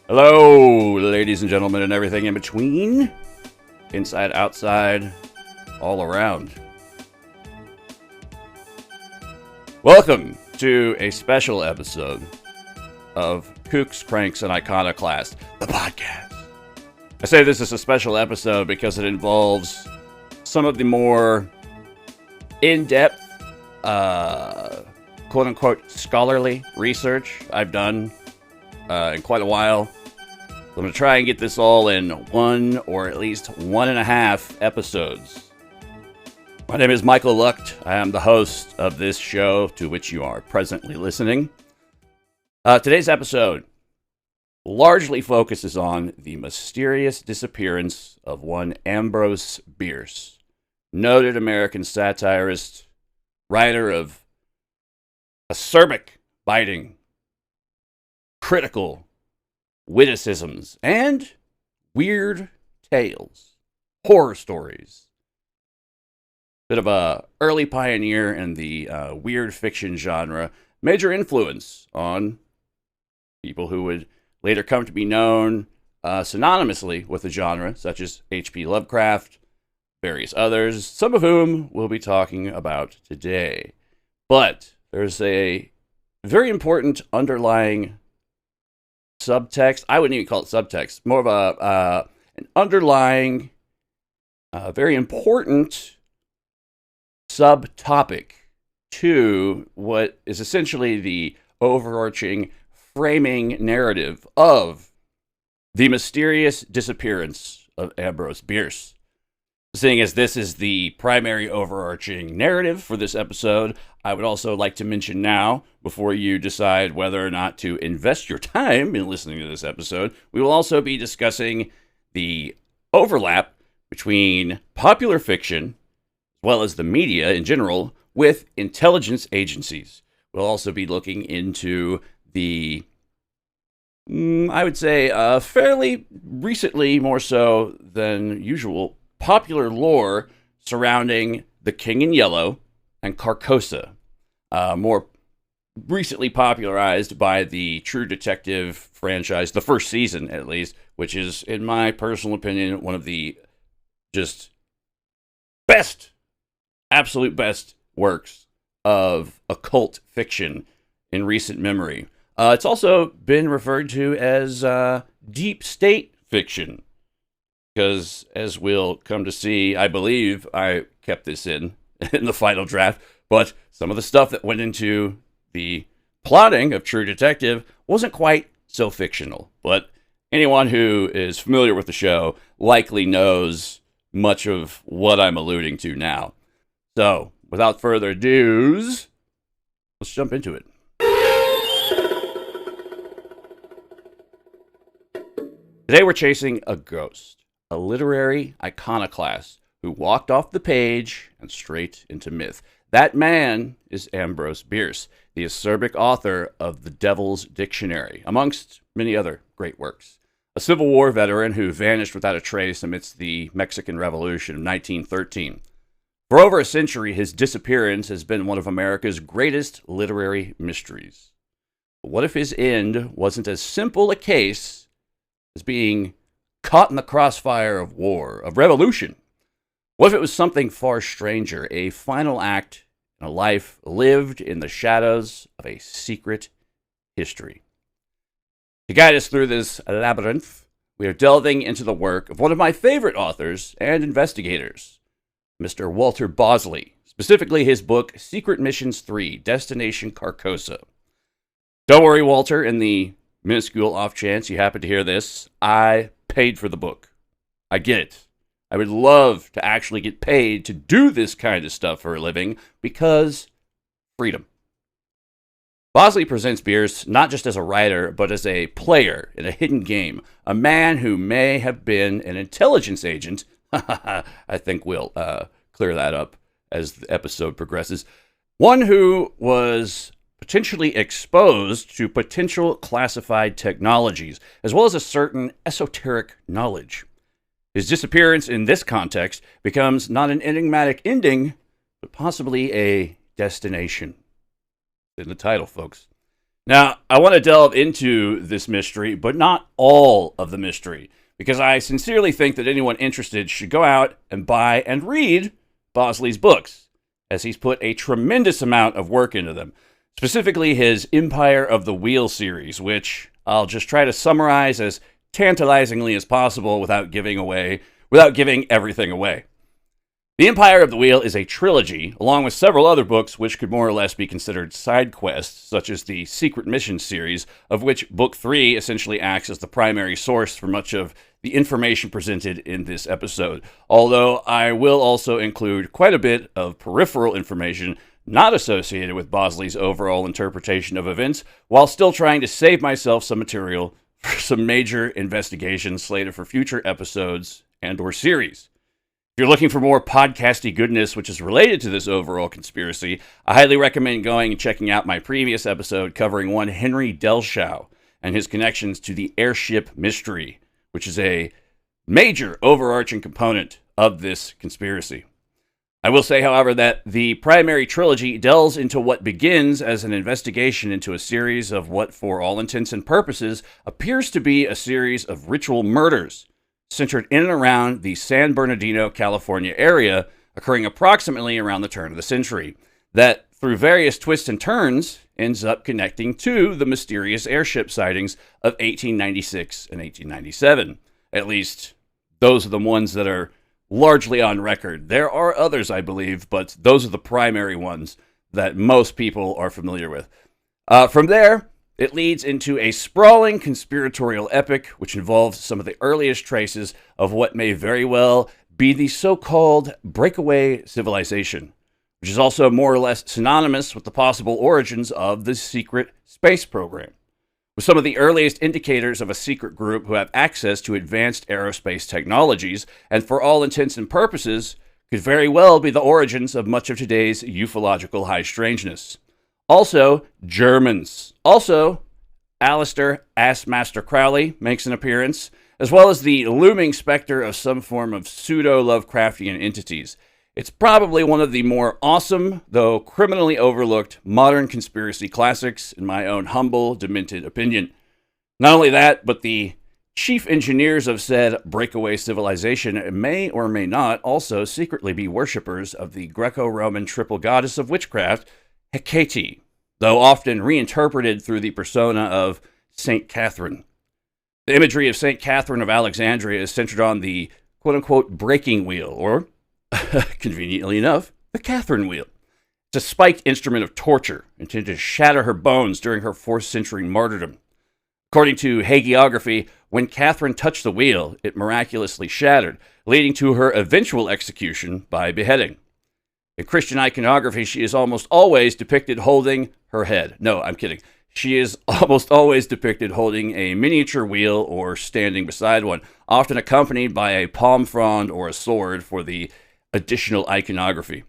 Hello, ladies and gentlemen, and everything in between. Inside, outside, all around. Welcome to a special episode of Kooks, Cranks, and Iconoclast, the podcast. I say this is a special episode because it involves some of the more in-depth, quote-unquote, scholarly research I've done in quite a while. I'm going to try and get this all in one or at least 1.5 episodes. My name is Michael Lucht. I am the host of this show to which you are presently listening. Today's episode largely focuses on the mysterious disappearance of one Ambrose Bierce, noted American satirist, writer of acerbic, biting, critical witticisms, and weird tales, horror stories. Bit of a early pioneer in the weird fiction genre, major influence on people who would later come to be known synonymously with the genre, such as H.P. Lovecraft, various others, some of whom we'll be talking about today. But there's a very important underlying subtext. I wouldn't even call it subtext. More of an underlying, very important subtopic to what is essentially the overarching framing narrative of the mysterious disappearance of Ambrose Bierce. Seeing as this is the primary overarching narrative for this episode, I would also like to mention now, before you decide whether or not to invest your time in listening to this episode, we will also be discussing the overlap between popular fiction, as well as the media in general, with intelligence agencies. We'll also be looking into the, I would say, fairly recently, more so than usual, popular lore surrounding the King in Yellow and Carcosa, more recently popularized by the True Detective franchise, the first season at least, which is, in my personal opinion, one of the just best, absolute best works of occult fiction in recent memory. It's also been referred to as deep state fiction, because as we'll come to see, I believe I kept this in the final draft, but some of the stuff that went into the plotting of True Detective wasn't quite so fictional. But anyone who is familiar with the show likely knows much of what I'm alluding to now. So, without further ado, let's jump into it. Today we're chasing a ghost. A literary iconoclast who walked off the page and straight into myth. That man is Ambrose Bierce, the acerbic author of The Devil's Dictionary, amongst many other great works. A Civil War veteran who vanished without a trace amidst the Mexican Revolution of 1913. For over a century, his disappearance has been one of America's greatest literary mysteries. But what if his end wasn't as simple a case as being caught in the crossfire of war, of revolution? What if it was something far stranger, a final act in a life lived in the shadows of a secret history? To guide us through this labyrinth, we are delving into the work of one of my favorite authors and investigators, Mr. Walter Bosley, specifically his book, Secret Missions 3, Destination Carcosa. Don't worry, Walter, in the minuscule off chance you happen to hear this, I paid for the book. I get it. I would love to actually get paid to do this kind of stuff for a living, because freedom. Bosley presents Bierce not just as a writer, but as a player in a hidden game, a man who may have been an intelligence agent. I think we'll clear that up as the episode progresses. One who was potentially exposed to potential classified technologies, as well as a certain esoteric knowledge. His disappearance in this context becomes not an enigmatic ending, but possibly a destination. In the title, folks. Now, I want to delve into this mystery, but not all of the mystery, because I sincerely think that anyone interested should go out and buy and read Bosley's books, as he's put a tremendous amount of work into them, specifically his Empire of the Wheel series, which I'll just try to summarize as tantalizingly as possible without giving everything away. The Empire of the Wheel is a trilogy, along with several other books which could more or less be considered side quests, such as the Secret Mission series, of which Book 3 essentially acts as the primary source for much of the information presented in this episode, although I will also include quite a bit of peripheral information not associated with Bosley's overall interpretation of events, while still trying to save myself some material for some major investigations slated for future episodes and or series. If you're looking for more podcasty goodness which is related to this overall conspiracy, I highly recommend going and checking out my previous episode covering one Henry Delshow and his connections to the airship mystery, which is a major overarching component of this conspiracy. I will say, however, that the primary trilogy delves into what begins as an investigation into a series of what, for all intents and purposes, appears to be a series of ritual murders centered in and around the San Bernardino, California area, occurring approximately around the turn of the century, that, through various twists and turns, ends up connecting to the mysterious airship sightings of 1896 and 1897. At least, those are the ones that are largely on record. There are others, I believe, but those are the primary ones that most people are familiar with. From there, it leads into a sprawling conspiratorial epic, which involves some of the earliest traces of what may very well be the so-called breakaway civilization, which is also more or less synonymous with the possible origins of the secret space program, with some of the earliest indicators of a secret group who have access to advanced aerospace technologies, and for all intents and purposes, could very well be the origins of much of today's ufological high strangeness. Also, Germans. Also, Alistair Assmaster Crowley makes an appearance, as well as the looming specter of some form of pseudo-Lovecraftian entities. It's probably one of the more awesome, though criminally overlooked, modern conspiracy classics, in my own humble, demented opinion. Not only that, but the chief engineers of said breakaway civilization may or may not also secretly be worshippers of the Greco-Roman triple goddess of witchcraft, Hecate, though often reinterpreted through the persona of Saint Catherine. The imagery of Saint Catherine of Alexandria is centered on the quote-unquote breaking wheel, or, conveniently enough, the Catherine wheel. It's a spiked instrument of torture intended to shatter her bones during her 4th century martyrdom. According to hagiography, when Catherine touched the wheel, it miraculously shattered, leading to her eventual execution by beheading. In Christian iconography, she is almost always depicted holding her head. No, I'm kidding. She is almost always depicted holding a miniature wheel or standing beside one, often accompanied by a palm frond or a sword for the additional iconography.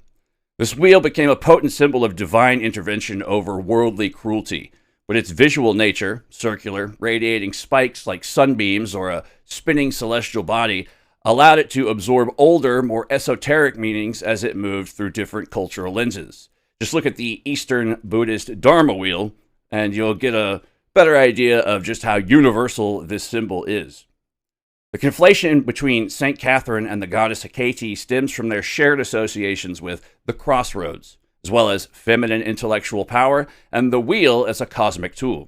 This wheel became a potent symbol of divine intervention over worldly cruelty, but its visual nature, circular, radiating spikes like sunbeams or a spinning celestial body, allowed it to absorb older, more esoteric meanings as it moved through different cultural lenses. Just look at the Eastern Buddhist Dharma wheel, and you'll get a better idea of just how universal this symbol is. The conflation between St. Catherine and the goddess Hecate stems from their shared associations with the crossroads, as well as feminine intellectual power and the wheel as a cosmic tool.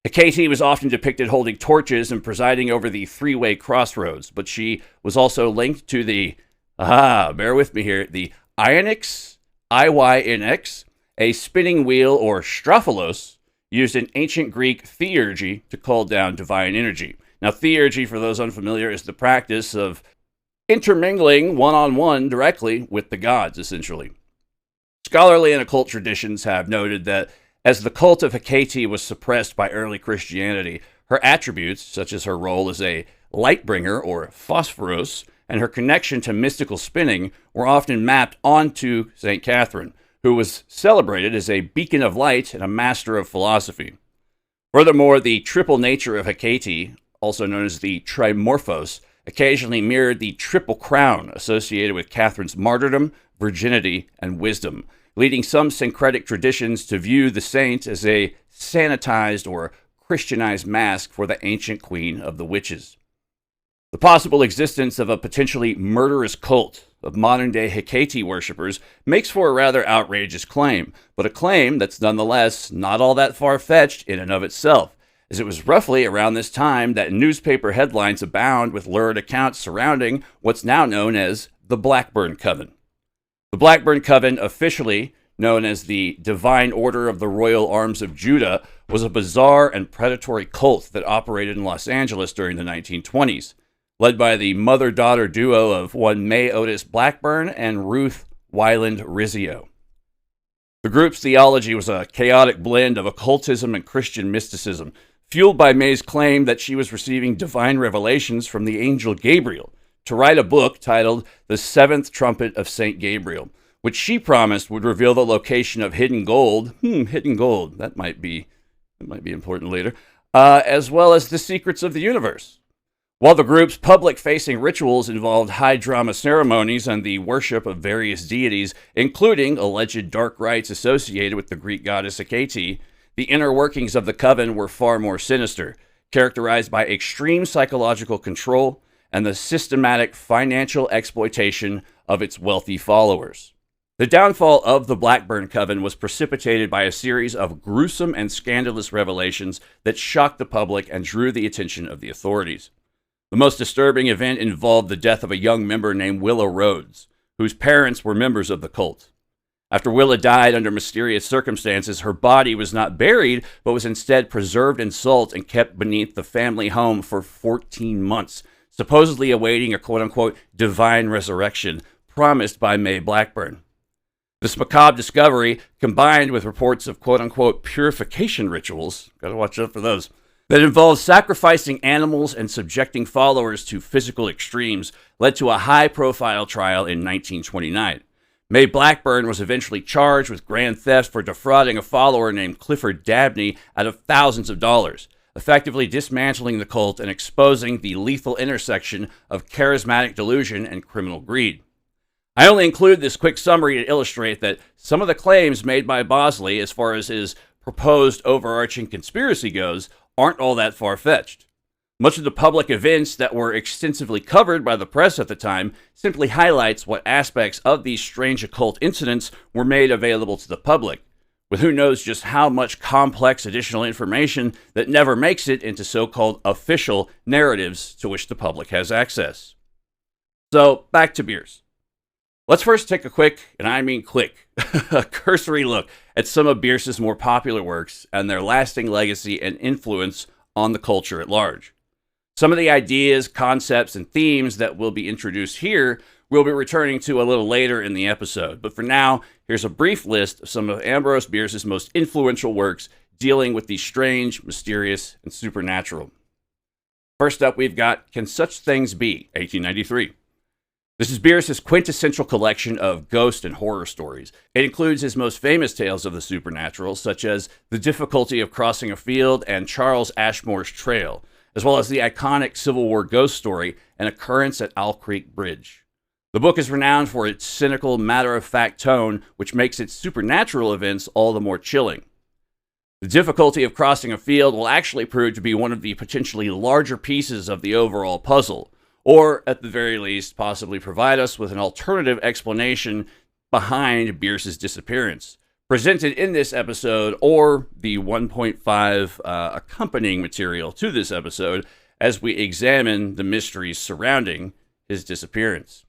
Hecate was often depicted holding torches and presiding over the three-way crossroads, but she was also linked to the, bear with me here, the Ionix, IYNX, a spinning wheel or strophalos, used in ancient Greek theurgy to call down divine energy. Now, theurgy, for those unfamiliar, is the practice of intermingling one-on-one directly with the gods, essentially. Scholarly and occult traditions have noted that as the cult of Hecate was suppressed by early Christianity, her attributes, such as her role as a light bringer or phosphoros, and her connection to mystical spinning, were often mapped onto St. Catherine, who was celebrated as a beacon of light and a master of philosophy. Furthermore, the triple nature of Hecate, also known as the Trimorphos, occasionally mirrored the triple crown associated with Catherine's martyrdom, virginity, and wisdom, leading some syncretic traditions to view the saint as a sanitized or Christianized mask for the ancient queen of the witches. The possible existence of a potentially murderous cult of modern-day Hecate worshippers makes for a rather outrageous claim, but a claim that's nonetheless not all that far-fetched in and of itself, as it was roughly around this time that newspaper headlines abound with lurid accounts surrounding what's now known as the Blackburn Coven. The Blackburn Coven, officially known as the Divine Order of the Royal Arms of Judah, was a bizarre and predatory cult that operated in Los Angeles during the 1920s, led by the mother-daughter duo of one May Otis Blackburn and Ruth Wyland Rizzio. The group's theology was a chaotic blend of occultism and Christian mysticism, fueled by May's claim that she was receiving divine revelations from the angel Gabriel to write a book titled The Seventh Trumpet of St. Gabriel, which she promised would reveal the location of hidden gold. Hidden gold. That might be important later. As well as the secrets of the universe. While the group's public-facing rituals involved high-drama ceremonies and the worship of various deities, including alleged dark rites associated with the Greek goddess Hecate, the inner workings of the coven were far more sinister, characterized by extreme psychological control and the systematic financial exploitation of its wealthy followers. The downfall of the Blackburn Coven was precipitated by a series of gruesome and scandalous revelations that shocked the public and drew the attention of the authorities. The most disturbing event involved the death of a young member named Willa Rhodes, whose parents were members of the cult. After Willa died under mysterious circumstances, her body was not buried, but was instead preserved in salt and kept beneath the family home for 14 months, supposedly awaiting a quote-unquote divine resurrection promised by May Blackburn. This macabre discovery, combined with reports of quote-unquote purification rituals, gotta watch out for those, that involved sacrificing animals and subjecting followers to physical extremes, led to a high-profile trial in 1929. May Blackburn was eventually charged with grand theft for defrauding a follower named Clifford Dabney out of thousands of dollars, effectively dismantling the cult and exposing the lethal intersection of charismatic delusion and criminal greed. I only include this quick summary to illustrate that some of the claims made by Bosley, as far as his proposed overarching conspiracy goes, aren't all that far-fetched. Much of the public events that were extensively covered by the press at the time simply highlights what aspects of these strange occult incidents were made available to the public, with who knows just how much complex additional information that never makes it into so-called official narratives to which the public has access. So, back to Bierce. Let's first take a quick, and I mean quick, a cursory look at some of Bierce's more popular works and their lasting legacy and influence on the culture at large. Some of the ideas, concepts, and themes that will be introduced here we'll be returning to a little later in the episode. But for now, here's a brief list of some of Ambrose Bierce's most influential works dealing with the strange, mysterious, and supernatural. First up, we've got Can Such Things Be, 1893. This is Bierce's quintessential collection of ghost and horror stories. It includes his most famous tales of the supernatural, such as The Difficulty of Crossing a Field and Charles Ashmore's Trail, as well as the iconic Civil War ghost story, An Occurrence at Owl Creek Bridge. The book is renowned for its cynical, matter-of-fact tone, which makes its supernatural events all the more chilling. The Difficulty of Crossing a Field will actually prove to be one of the potentially larger pieces of the overall puzzle, or, at the very least, possibly provide us with an alternative explanation behind Bierce's disappearance, presented in this episode, or the 1.5 accompanying material to this episode, as we examine the mysteries surrounding his disappearance.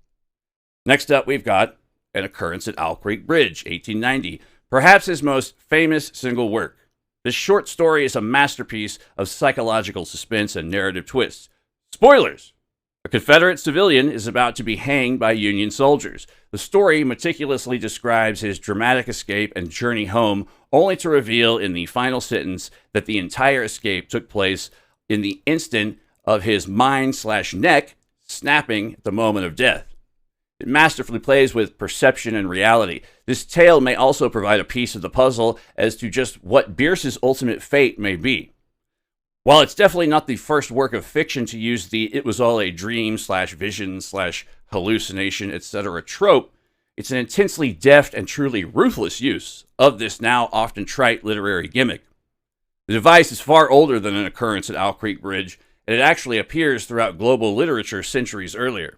Next up, we've got An Occurrence at Owl Creek Bridge, 1890, perhaps his most famous single work. This short story is a masterpiece of psychological suspense and narrative twists. Spoilers! A Confederate civilian is about to be hanged by Union soldiers. The story meticulously describes his dramatic escape and journey home, only to reveal in the final sentence that the entire escape took place in the instant of his mind/neck snapping at the moment of death. It masterfully plays with perception and reality. This tale may also provide a piece of the puzzle as to just what Bierce's ultimate fate may be. While it's definitely not the first work of fiction to use the "it was all a dream/vision/hallucination, etc." trope, It's an intensely deft and truly ruthless use of this now often trite literary gimmick. The device is far older than an occurrence at Owl Creek Bridge, and it actually appears throughout global literature centuries earlier.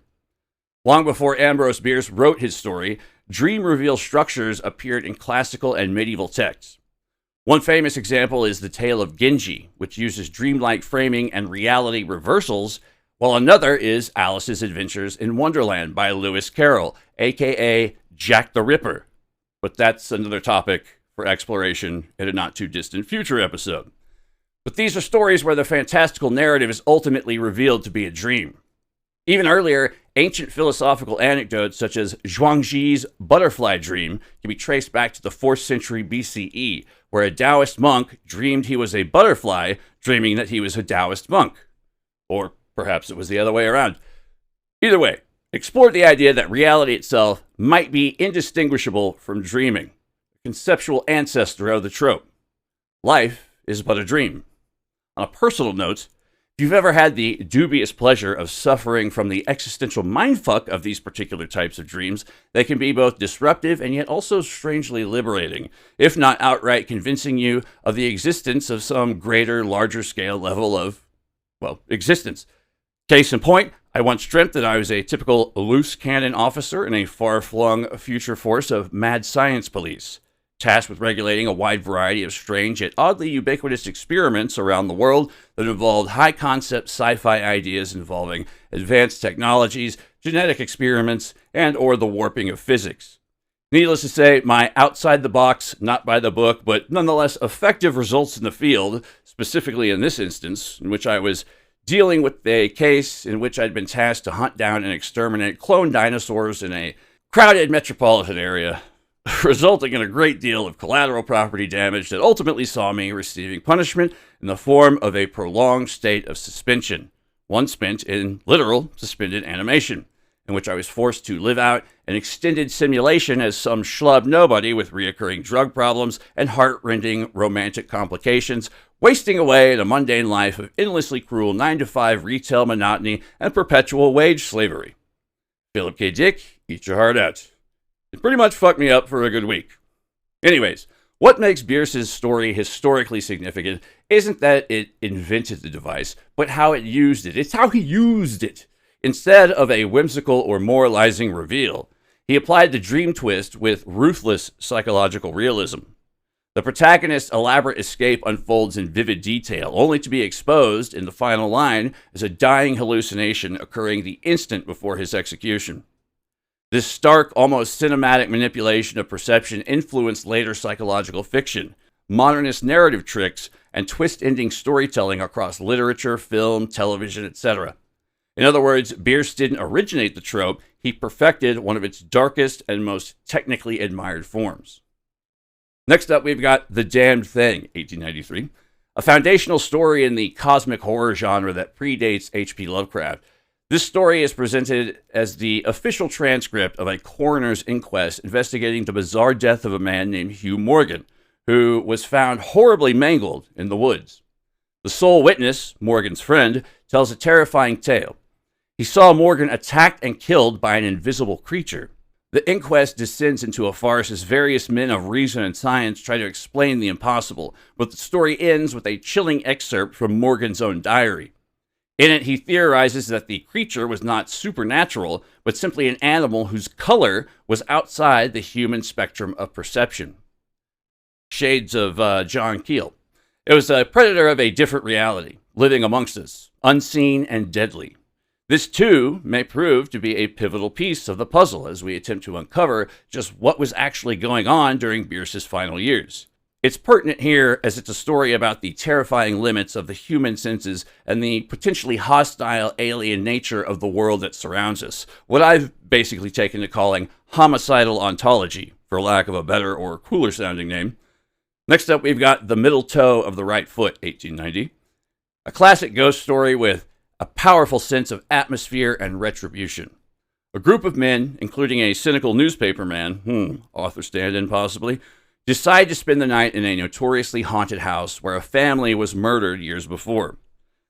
Long before Ambrose Bierce wrote his story, dream reveal structures appeared in classical and medieval texts. One famous example is the tale of Genji, which uses dreamlike framing and reality reversals, while another is Alice's Adventures in Wonderland by Lewis Carroll, aka Jack the Ripper. But that's another topic for exploration in a not-too-distant future episode. But these are stories where the fantastical narrative is ultimately revealed to be a dream. Even earlier, ancient philosophical anecdotes such as Zhuangzi's butterfly dream can be traced back to the 4th century BCE, where a Taoist monk dreamed he was a butterfly, dreaming that he was a Taoist monk. Or perhaps it was the other way around. Either way, explore the idea that reality itself might be indistinguishable from dreaming, a conceptual ancestor of the trope. Life is but a dream. On a personal note, if you've ever had the dubious pleasure of suffering from the existential mindfuck of these particular types of dreams, they can be both disruptive and yet also strangely liberating, if not outright convincing you of the existence of some greater, larger scale level of, well, existence. Case in point, I once dreamt that I was a typical loose cannon officer in a far-flung future force of mad science police, tasked with regulating a wide variety of strange yet oddly ubiquitous experiments around the world that involved high-concept sci-fi ideas involving advanced technologies, genetic experiments, and or the warping of physics. Needless to say, my outside-the-box, not-by-the-book, but nonetheless effective results in the field, specifically in this instance, in which I was dealing with a case in which I'd been tasked to hunt down and exterminate clone dinosaurs in a crowded metropolitan area, resulting in a great deal of collateral property damage that ultimately saw me receiving punishment in the form of a prolonged state of suspension, one spent in literal suspended animation, in which I was forced to live out an extended simulation as some schlub nobody with reoccurring drug problems and heart-rending romantic complications, wasting away in a mundane life of endlessly cruel 9-to-5 retail monotony and perpetual wage slavery. Philip K. Dick, eat your heart out. It pretty much fucked me up for a good week. Anyways, what makes Bierce's story historically significant isn't that it invented the device, but how it used it. It's how he used it. Instead of a whimsical or moralizing reveal, he applied the dream twist with ruthless psychological realism. The protagonist's elaborate escape unfolds in vivid detail, only to be exposed in the final line as a dying hallucination occurring the instant before his execution. This stark, almost cinematic manipulation of perception influenced later psychological fiction, modernist narrative tricks, and twist-ending storytelling across literature, film, television, etc. In other words, Bierce didn't originate the trope, he perfected one of its darkest and most technically admired forms. Next up, we've got The Damned Thing, 1893, a foundational story in the cosmic horror genre that predates H.P. Lovecraft. This story is presented as the official transcript of a coroner's inquest investigating the bizarre death of a man named Hugh Morgan, who was found horribly mangled in the woods. The sole witness, Morgan's friend, tells a terrifying tale. He saw Morgan attacked and killed by an invisible creature. The inquest descends into a farce as various men of reason and science try to explain the impossible, but the story ends with a chilling excerpt from Morgan's own diary. In it, he theorizes that the creature was not supernatural, but simply an animal whose color was outside the human spectrum of perception. Shades of John Keel. It was a predator of a different reality, living amongst us, unseen and deadly. This, too, may prove to be a pivotal piece of the puzzle as we attempt to uncover just what was actually going on during Bierce's final years. It's pertinent here as it's a story about the terrifying limits of the human senses and the potentially hostile alien nature of the world that surrounds us, what I've basically taken to calling homicidal ontology, for lack of a better or cooler sounding name. Next up, we've got The Middle Toe of the Right Foot, 1890, a classic ghost story with a powerful sense of atmosphere and retribution. A group of men, including a cynical newspaper man, author stand-in possibly, decide to spend the night in a notoriously haunted house where a family was murdered years before.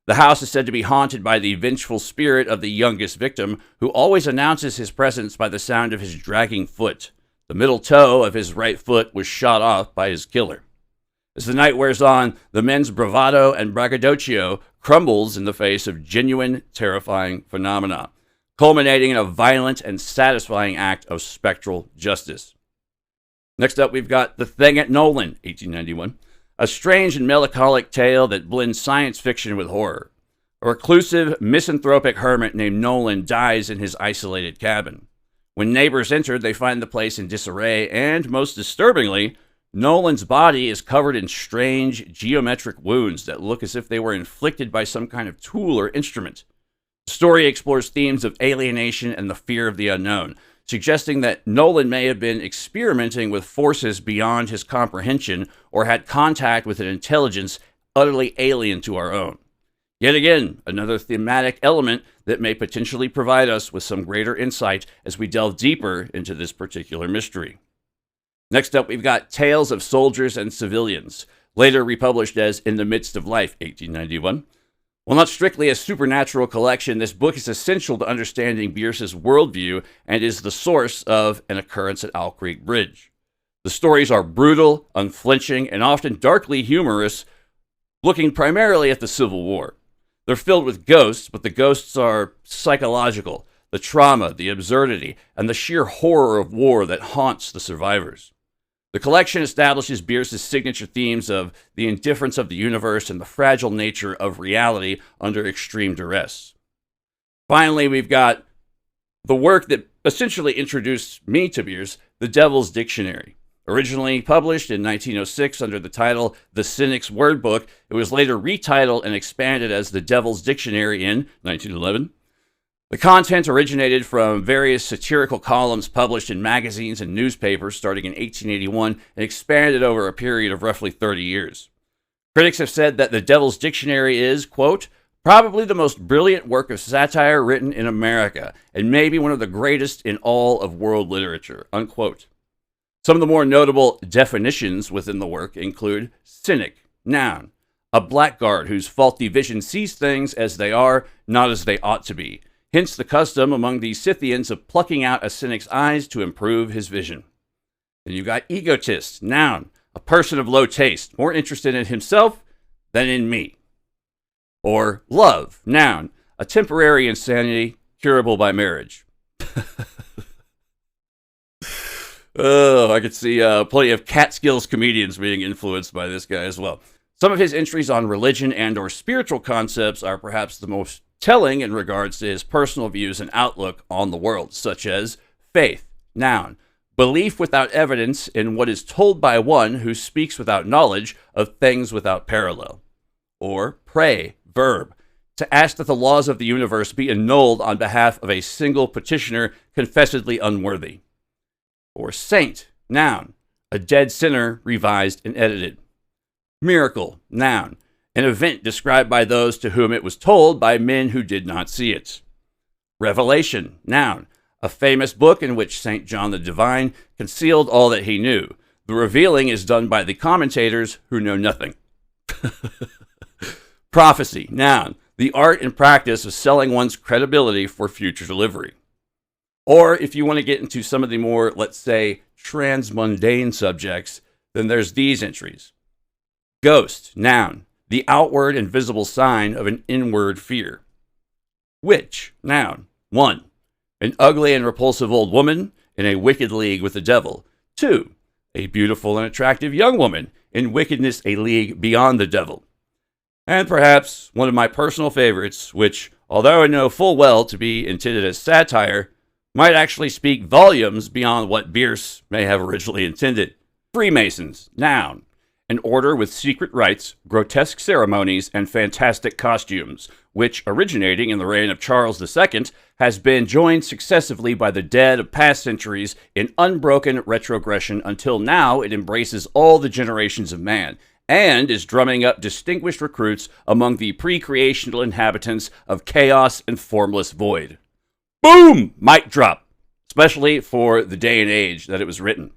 The house is said to be haunted by the vengeful spirit of the youngest victim, who always announces his presence by the sound of his dragging foot. The middle toe of his right foot was shot off by his killer. As the night wears on, the men's bravado and braggadocio crumbles in the face of genuine, terrifying phenomena, culminating in a violent and satisfying act of spectral justice. Next up, we've got The Thing at Nolan, 1891, a strange and melancholic tale that blends science fiction with horror. A reclusive, misanthropic hermit named Nolan dies in his isolated cabin. When neighbors enter, they find the place in disarray, and, most disturbingly, Nolan's body is covered in strange, geometric wounds that look as if they were inflicted by some kind of tool or instrument. The story explores themes of alienation and the fear of the unknown, suggesting that Nolan may have been experimenting with forces beyond his comprehension or had contact with an intelligence utterly alien to our own. Yet again, another thematic element that may potentially provide us with some greater insight as we delve deeper into this particular mystery. Next up, we've got Tales of Soldiers and Civilians, later republished as In the Midst of Life, 1891. While not strictly a supernatural collection, this book is essential to understanding Bierce's worldview and is the source of An Occurrence at Owl Creek Bridge. The stories are brutal, unflinching, and often darkly humorous, looking primarily at the Civil War. They're filled with ghosts, but the ghosts are psychological, the trauma, the absurdity, and the sheer horror of war that haunts the survivors. The collection establishes Bierce's signature themes of the indifference of the universe and the fragile nature of reality under extreme duress. Finally, we've got the work that essentially introduced me to Bierce, The Devil's Dictionary. Originally published in 1906 under the title The Cynic's Word Book, it was later retitled and expanded as The Devil's Dictionary in 1911. The content originated from various satirical columns published in magazines and newspapers starting in 1881 and expanded over a period of roughly 30 years. Critics have said that The Devil's Dictionary is, quote, probably the most brilliant work of satire written in America, and maybe one of the greatest in all of world literature, unquote. Some of the more notable definitions within the work include cynic, noun, a blackguard whose faulty vision sees things as they are, not as they ought to be. Hence the custom among the Scythians of plucking out a cynic's eyes to improve his vision. Then you've got egotist, noun, a person of low taste, more interested in himself than in me. Or love, noun, a temporary insanity curable by marriage. Oh, I could see plenty of Catskills comedians being influenced by this guy as well. Some of his entries on religion and or spiritual concepts are perhaps the most telling in regards to his personal views and outlook on the world, such as faith, noun, belief without evidence in what is told by one who speaks without knowledge of things without parallel. Or pray, verb, to ask that the laws of the universe be annulled on behalf of a single petitioner confessedly unworthy. Or saint, noun, a dead sinner revised and edited. Miracle, noun, an event described by those to whom it was told by men who did not see it. Revelation, noun, a famous book in which St. John the Divine concealed all that he knew. The revealing is done by the commentators who know nothing. Prophecy, noun, the art and practice of selling one's credibility for future delivery. Or if you want to get into some of the more, let's say, transmundane subjects, then there's these entries. Ghost, noun, the outward and visible sign of an inward fear. Witch, noun, 1. An ugly and repulsive old woman in a wicked league with the devil. 2. A beautiful and attractive young woman in wickedness a league beyond the devil. And perhaps one of my personal favorites, which, although I know full well to be intended as satire, might actually speak volumes beyond what Bierce may have originally intended. Freemasons, noun, an order with secret rites, grotesque ceremonies, and fantastic costumes, which, originating in the reign of Charles II, has been joined successively by the dead of past centuries in unbroken retrogression until now it embraces all the generations of man, and is drumming up distinguished recruits among the pre-creational inhabitants of chaos and formless void. Boom! Mic drop, especially for the day and age that it was written.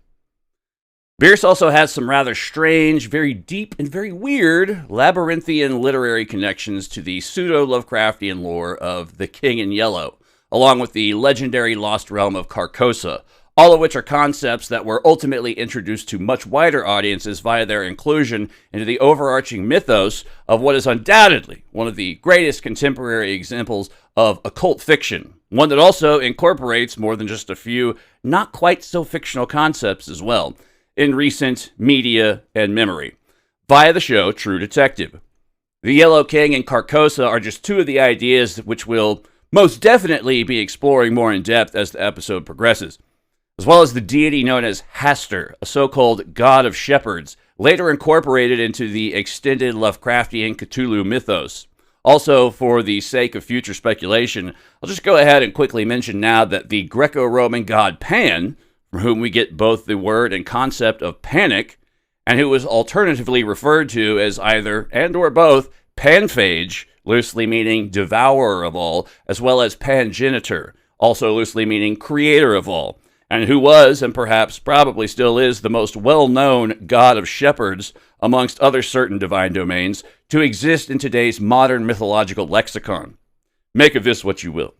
Bierce also has some rather strange, very deep, and very weird labyrinthian literary connections to the pseudo-Lovecraftian lore of The King in Yellow, along with the legendary lost realm of Carcosa, all of which are concepts that were ultimately introduced to much wider audiences via their inclusion into the overarching mythos of what is undoubtedly one of the greatest contemporary examples of occult fiction, one that also incorporates more than just a few not quite so fictional concepts as well in recent media and memory, via the show True Detective. The Yellow King and Carcosa are just two of the ideas which we'll most definitely be exploring more in depth as the episode progresses, as well as the deity known as Hastur, a so-called god of shepherds, later incorporated into the extended Lovecraftian Cthulhu mythos. Also, for the sake of future speculation, I'll just go ahead and quickly mention now that the Greco-Roman god Pan, from whom we get both the word and concept of panic, and who is alternatively referred to as either and or both Panphage, loosely meaning devourer of all, as well as Pangenitor, also loosely meaning creator of all, and who was, and perhaps probably still is, the most well-known god of shepherds, amongst other certain divine domains, to exist in today's modern mythological lexicon. Make of this what you will.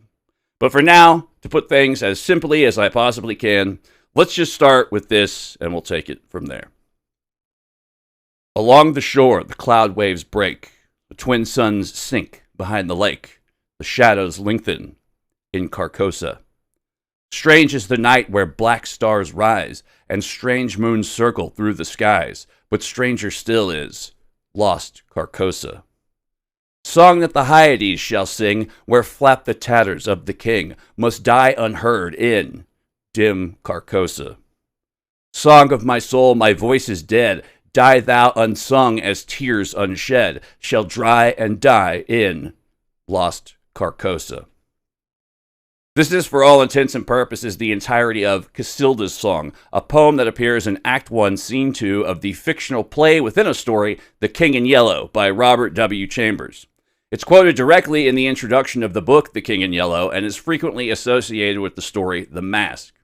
But for now, to put things as simply as I possibly can, let's just start with this, and we'll take it from there. Along the shore, the cloud waves break. The twin suns sink behind the lake. The shadows lengthen in Carcosa. Strange is the night where black stars rise, and strange moons circle through the skies, but stranger still is lost Carcosa. Song that the Hyades shall sing, where flap the tatters of the king, must die unheard in dim Carcosa. Song of my soul, my voice is dead, die thou unsung as tears unshed, shall dry and die in lost Carcosa. This is, for all intents and purposes, the entirety of Cassilda's Song, a poem that appears in Act 1, Scene 2 of the fictional play within a story, The King in Yellow, by Robert W. Chambers. It's quoted directly in the introduction of the book, The King in Yellow, and is frequently associated with the story The Mask.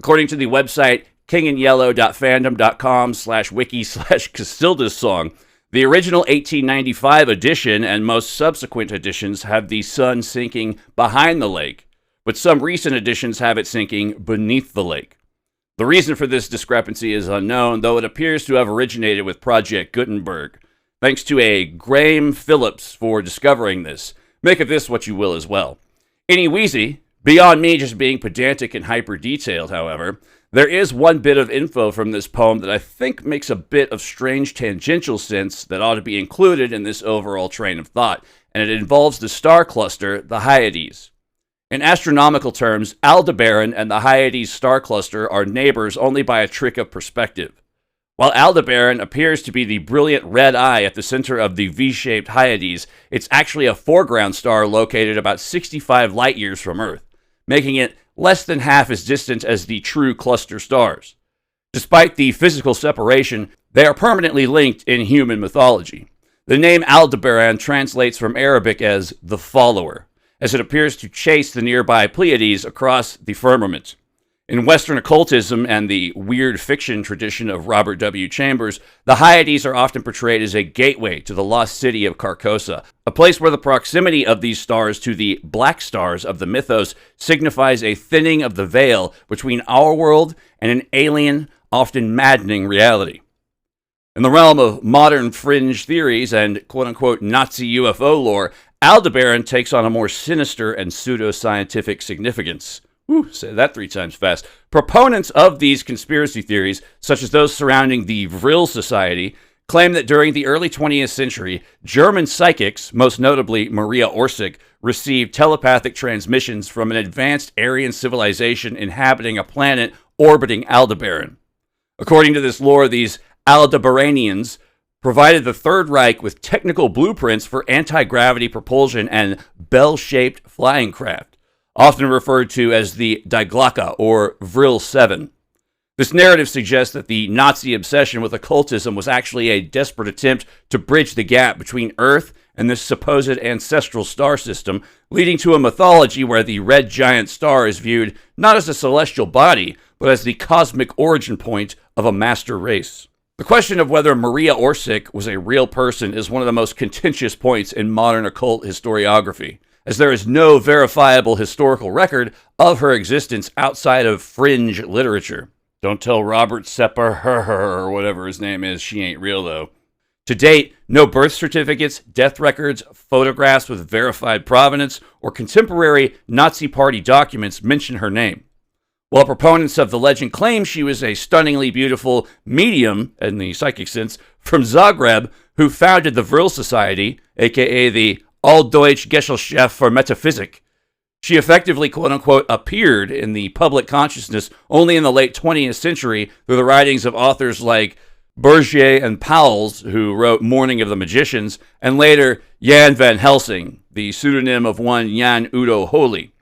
According to the website kinginyellow.fandom.com/wiki/Cassilda's Song, the original 1895 edition and most subsequent editions have the sun sinking behind the lake, but some recent editions have it sinking beneath the lake. The reason for this discrepancy is unknown, though it appears to have originated with Project Gutenberg. Thanks to a Graham Phillips for discovering this. Make of this what you will as well. Any wheezy, beyond me just being pedantic and hyper-detailed, however, there is one bit of info from this poem that I think makes a bit of strange tangential sense that ought to be included in this overall train of thought, and it involves the star cluster, the Hyades. In astronomical terms, Aldebaran and the Hyades star cluster are neighbors only by a trick of perspective. While Aldebaran appears to be the brilliant red eye at the center of the V-shaped Hyades, it's actually a foreground star located about 65 light-years from Earth, making it less than half as distant as the true cluster stars. Despite the physical separation, they are permanently linked in human mythology. The name Aldebaran translates from Arabic as the follower, as it appears to chase the nearby Pleiades across the firmament. In Western occultism and the weird fiction tradition of Robert W. Chambers, the Hyades are often portrayed as a gateway to the lost city of Carcosa, a place where the proximity of these stars to the black stars of the mythos signifies a thinning of the veil between our world and an alien, often maddening reality. In the realm of modern fringe theories and quote-unquote Nazi UFO lore, Aldebaran takes on a more sinister and pseudo-scientific significance. Say that 3 times fast. Proponents of these conspiracy theories, such as those surrounding the Vril Society, claim that during the early 20th century, German psychics, most notably Maria Orsic, received telepathic transmissions from an advanced Aryan civilization inhabiting a planet orbiting Aldebaran. According to this lore, these Aldebaranians provided the Third Reich with technical blueprints for anti-gravity propulsion and bell-shaped flying craft, often referred to as the Die Glocke or Vril 7. This narrative suggests that the Nazi obsession with occultism was actually a desperate attempt to bridge the gap between Earth in this supposed ancestral star system, leading to a mythology where the red giant star is viewed not as a celestial body, but as the cosmic origin point of a master race. The question of whether Maria Orsic was a real person is one of the most contentious points in modern occult historiography, as there is no verifiable historical record of her existence outside of fringe literature. Don't tell Robert Sepper or whatever his name is, she ain't real though. To date, no birth certificates, death records, photographs with verified provenance, or contemporary Nazi Party documents mention her name. While proponents of the legend claim she was a stunningly beautiful medium, in the psychic sense, from Zagreb, who founded the Vril Society, aka the Alldeutsche Gesellschaft für Metaphysik, she effectively, quote-unquote, appeared in the public consciousness only in the late 20th century through the writings of authors like Bergier and Pauwels, who wrote Morning of the Magicians, and later Jan van Helsing, the pseudonym of one Jan Udo Holy.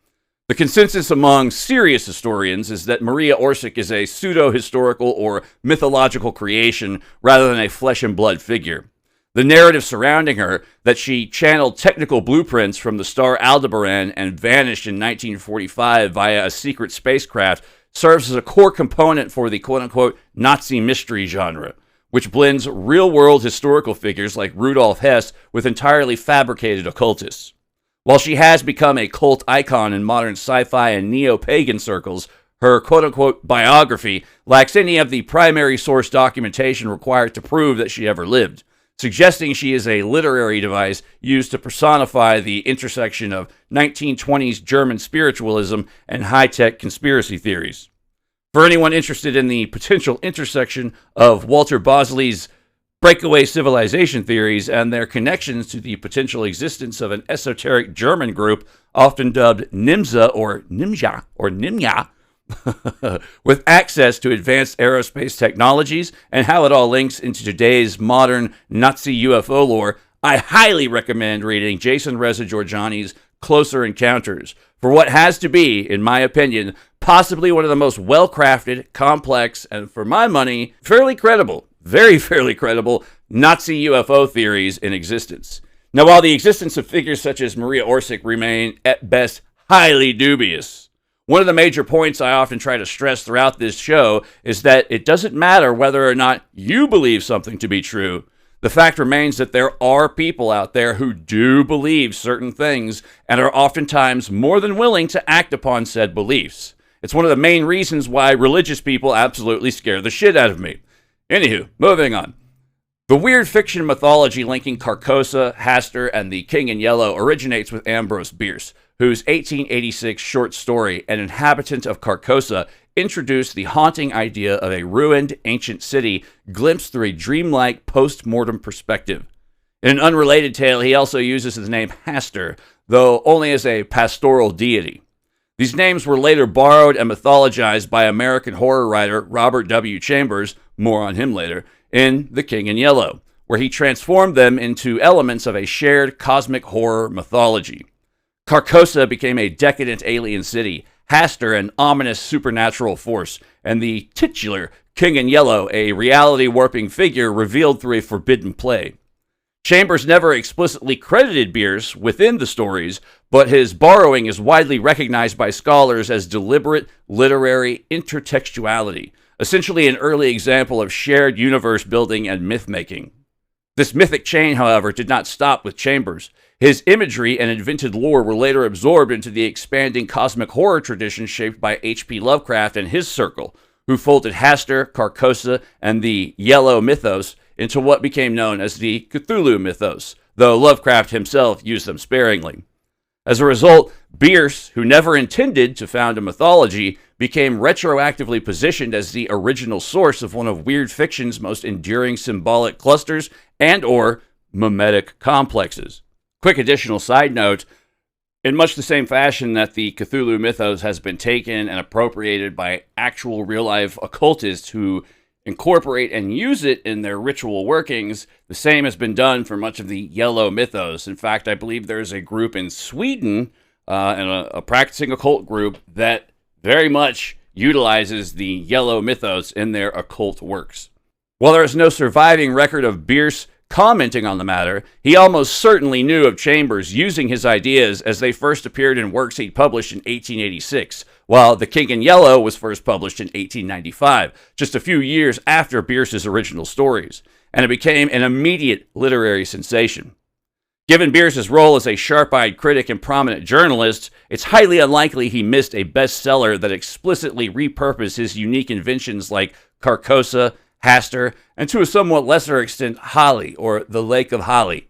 The consensus among serious historians is that Maria Orsic is a pseudo-historical or mythological creation rather than a flesh-and-blood figure. The narrative surrounding her, that she channeled technical blueprints from the star Aldebaran and vanished in 1945 via a secret spacecraft, serves as a core component for the quote-unquote Nazi mystery genre, which blends real-world historical figures like Rudolf Hess with entirely fabricated occultists. While she has become a cult icon in modern sci-fi and neo-pagan circles, her quote-unquote biography lacks any of the primary source documentation required to prove that she ever lived, suggesting she is a literary device used to personify the intersection of 1920s German spiritualism and high-tech conspiracy theories. For anyone interested in the potential intersection of Walter Bosley's breakaway civilization theories and their connections to the potential existence of an esoteric German group often dubbed Nimza or Nimya, with access to advanced aerospace technologies and how it all links into today's modern Nazi UFO lore, I highly recommend reading Jason Reza Giorgiani's Closer Encounters for what has to be, in my opinion, possibly one of the most well-crafted, complex, and for my money, fairly credible, very fairly credible Nazi UFO theories in existence. Now, while the existence of figures such as Maria Orsic remain, at best, highly dubious, one of the major points I often try to stress throughout this show is that it doesn't matter whether or not you believe something to be true. The fact remains that there are people out there who do believe certain things and are oftentimes more than willing to act upon said beliefs. It's one of the main reasons why religious people absolutely scare the shit out of me. Anywho, moving on. The weird fiction mythology linking Carcosa, Hastur, and the King in Yellow originates with Ambrose Bierce, whose 1886 short story, An Inhabitant of Carcosa, introduced the haunting idea of a ruined ancient city glimpsed through a dreamlike post-mortem perspective. In an unrelated tale, he also uses the name Hastur, though only as a pastoral deity. These names were later borrowed and mythologized by American horror writer Robert W. Chambers, more on him later, in The King in Yellow, where he transformed them into elements of a shared cosmic horror mythology. Carcosa became a decadent alien city, Hastur an ominous supernatural force, and the titular King in Yellow a reality-warping figure revealed through a forbidden play. Chambers never explicitly credited Bierce within the stories, but his borrowing is widely recognized by scholars as deliberate literary intertextuality, essentially an early example of shared universe building and myth-making. This mythic chain, however, did not stop with Chambers. His imagery and invented lore were later absorbed into the expanding cosmic horror tradition shaped by H.P. Lovecraft and his circle, who folded Hastur, Carcosa, and the Yellow mythos into what became known as the Cthulhu mythos, though Lovecraft himself used them sparingly. As a result, Bierce, who never intended to found a mythology, became retroactively positioned as the original source of one of weird fiction's most enduring symbolic clusters and or memetic complexes. Quick additional side note, in much the same fashion that the Cthulhu mythos has been taken and appropriated by actual real-life occultists who incorporate and use it in their ritual workings, the same has been done for much of the Yellow mythos. In fact, I believe there's a group in Sweden, and a practicing occult group, that very much utilizes the Yellow mythos in their occult works. While there is no surviving record of Bierce Commenting on the matter, he almost certainly knew of Chambers using his ideas as they first appeared in works he'd published in 1886, while The King in Yellow was first published in 1895, just a few years after Bierce's original stories, and it became an immediate literary sensation. Given Bierce's role as a sharp-eyed critic and prominent journalist, it's highly unlikely he missed a bestseller that explicitly repurposed his unique inventions like Carcosa, Hastur, and to a somewhat lesser extent, Holly, or the Lake of Holly.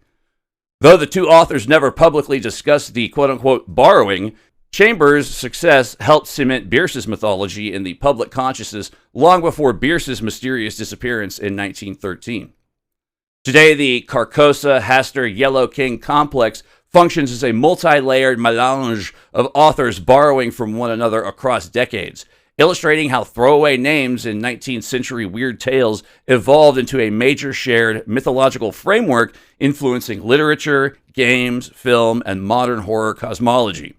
Though the two authors never publicly discussed the quote-unquote borrowing, Chambers' success helped cement Bierce's mythology in the public consciousness long before Bierce's mysterious disappearance in 1913. Today, the Carcosa, Hastur, Yellow King complex functions as a multi-layered melange of authors borrowing from one another across decades, illustrating how throwaway names in 19th century weird tales evolved into a major shared mythological framework influencing literature, games, film, and modern horror cosmology.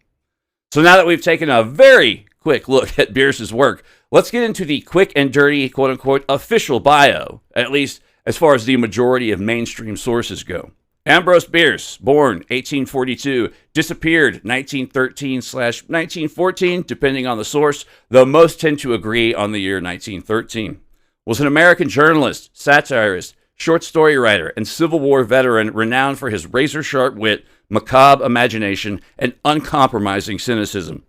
So now that we've taken a very quick look at Bierce's work, let's get into the quick and dirty quote-unquote official bio, at least as far as the majority of mainstream sources go. Ambrose Bierce, born 1842, disappeared 1913/1914, depending on the source, though most tend to agree on the year 1913. Was an American journalist, satirist, short story writer, and Civil War veteran renowned for his razor-sharp wit, macabre imagination, and uncompromising cynicism.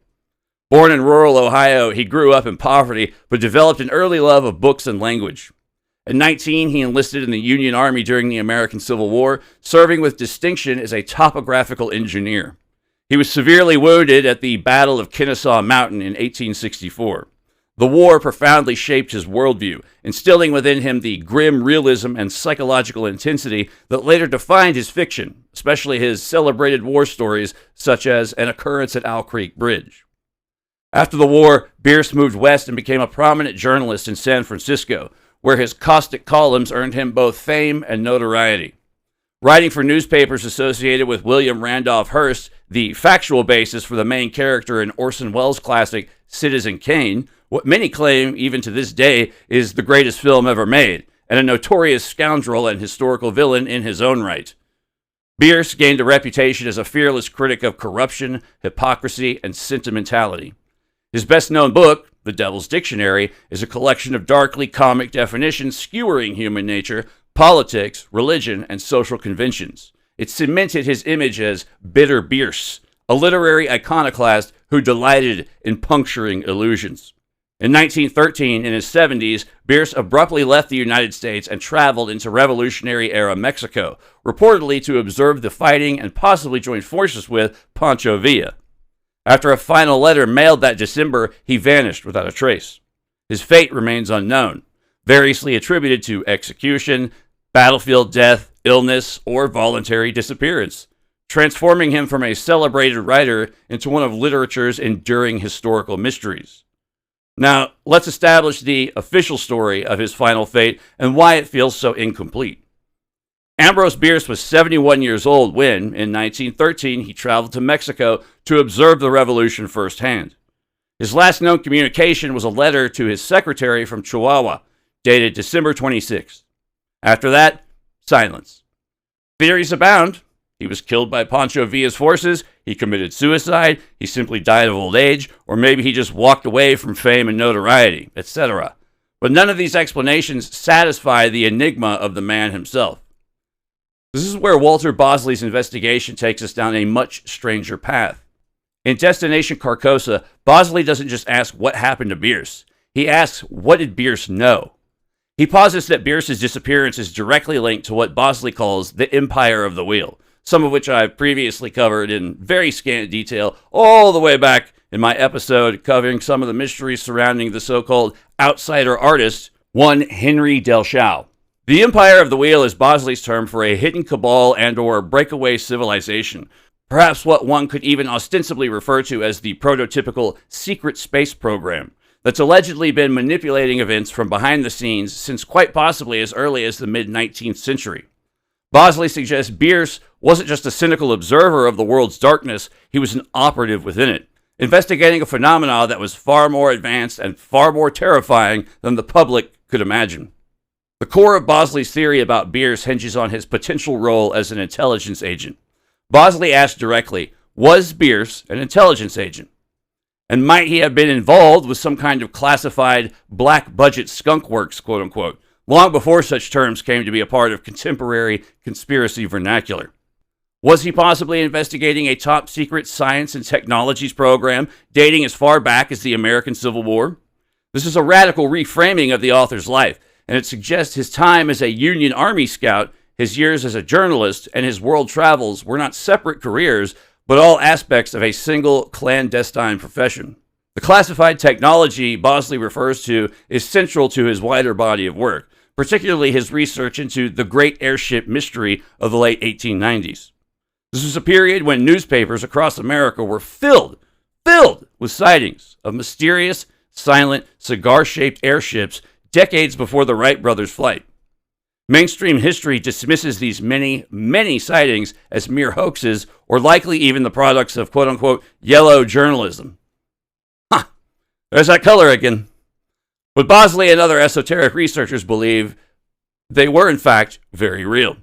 Born in rural Ohio, he grew up in poverty, but developed an early love of books and language. At 19, he enlisted in the Union Army during the American Civil War, serving with distinction as a topographical engineer. He was severely wounded at the Battle of Kennesaw Mountain in 1864. The war profoundly shaped his worldview, instilling within him the grim realism and psychological intensity that later defined his fiction, especially his celebrated war stories such as An Occurrence at Owl Creek Bridge. After the war, Bierce moved west and became a prominent journalist in San Francisco, where his caustic columns earned him both fame and notoriety. Writing for newspapers associated with William Randolph Hearst, the factual basis for the main character in Orson Welles' classic Citizen Kane, what many claim, even to this day, is the greatest film ever made, and a notorious scoundrel and historical villain in his own right. Bierce gained a reputation as a fearless critic of corruption, hypocrisy, and sentimentality. His best-known book, The Devil's Dictionary, is a collection of darkly comic definitions skewering human nature, politics, religion, and social conventions. It cemented his image as Bitter Bierce, a literary iconoclast who delighted in puncturing illusions. In 1913, in his 70s, Bierce abruptly left the United States and traveled into Revolutionary-era Mexico, reportedly to observe the fighting and possibly join forces with Pancho Villa. After a final letter mailed that December, he vanished without a trace. His fate remains unknown, variously attributed to execution, battlefield death, illness, or voluntary disappearance, transforming him from a celebrated writer into one of literature's enduring historical mysteries. Now, let's establish the official story of his final fate and why it feels so incomplete. Ambrose Bierce was 71 years old when, in 1913, he traveled to Mexico to observe the revolution firsthand. His last known communication was a letter to his secretary from Chihuahua, dated December 26. After that, silence. Theories abound. He was killed by Pancho Villa's forces, he committed suicide, he simply died of old age, or maybe he just walked away from fame and notoriety, etc. But none of these explanations satisfy the enigma of the man himself. This is where Walter Bosley's investigation takes us down a much stranger path. In Destination Carcosa, Bosley doesn't just ask what happened to Bierce. He asks, what did Bierce know? He posits that Bierce's disappearance is directly linked to what Bosley calls the Empire of the Wheel, some of which I've previously covered in very scant detail all the way back in my episode covering some of the mysteries surrounding the so-called outsider artist, one Henry Delchau. The Empire of the Wheel is Bosley's term for a hidden cabal and/or breakaway civilization, perhaps what one could even ostensibly refer to as the prototypical secret space program that's allegedly been manipulating events from behind the scenes since quite possibly as early as the mid-19th century. Bosley suggests Bierce wasn't just a cynical observer of the world's darkness, he was an operative within it, investigating a phenomenon that was far more advanced and far more terrifying than the public could imagine. The core of Bosley's theory about Bierce hinges on his potential role as an intelligence agent. Bosley asked directly, was Bierce an intelligence agent? And might he have been involved with some kind of classified black budget skunk works, quote unquote, long before such terms came to be a part of contemporary conspiracy vernacular? Was he possibly investigating a top secret science and technologies program dating as far back as the American Civil War? This is a radical reframing of the author's life, and it suggests his time as a Union Army scout, his years as a journalist, and his world travels were not separate careers, but all aspects of a single clandestine profession. The classified technology Bosley refers to is central to his wider body of work, particularly his research into the great airship mystery of the late 1890s. This was a period when newspapers across America were filled with sightings of mysterious, silent, cigar-shaped airships decades before the Wright brothers' flight. Mainstream history dismisses these many sightings as mere hoaxes or likely even the products of quote-unquote yellow journalism. There's that color again. But Bosley and other esoteric researchers believe they were in fact very real.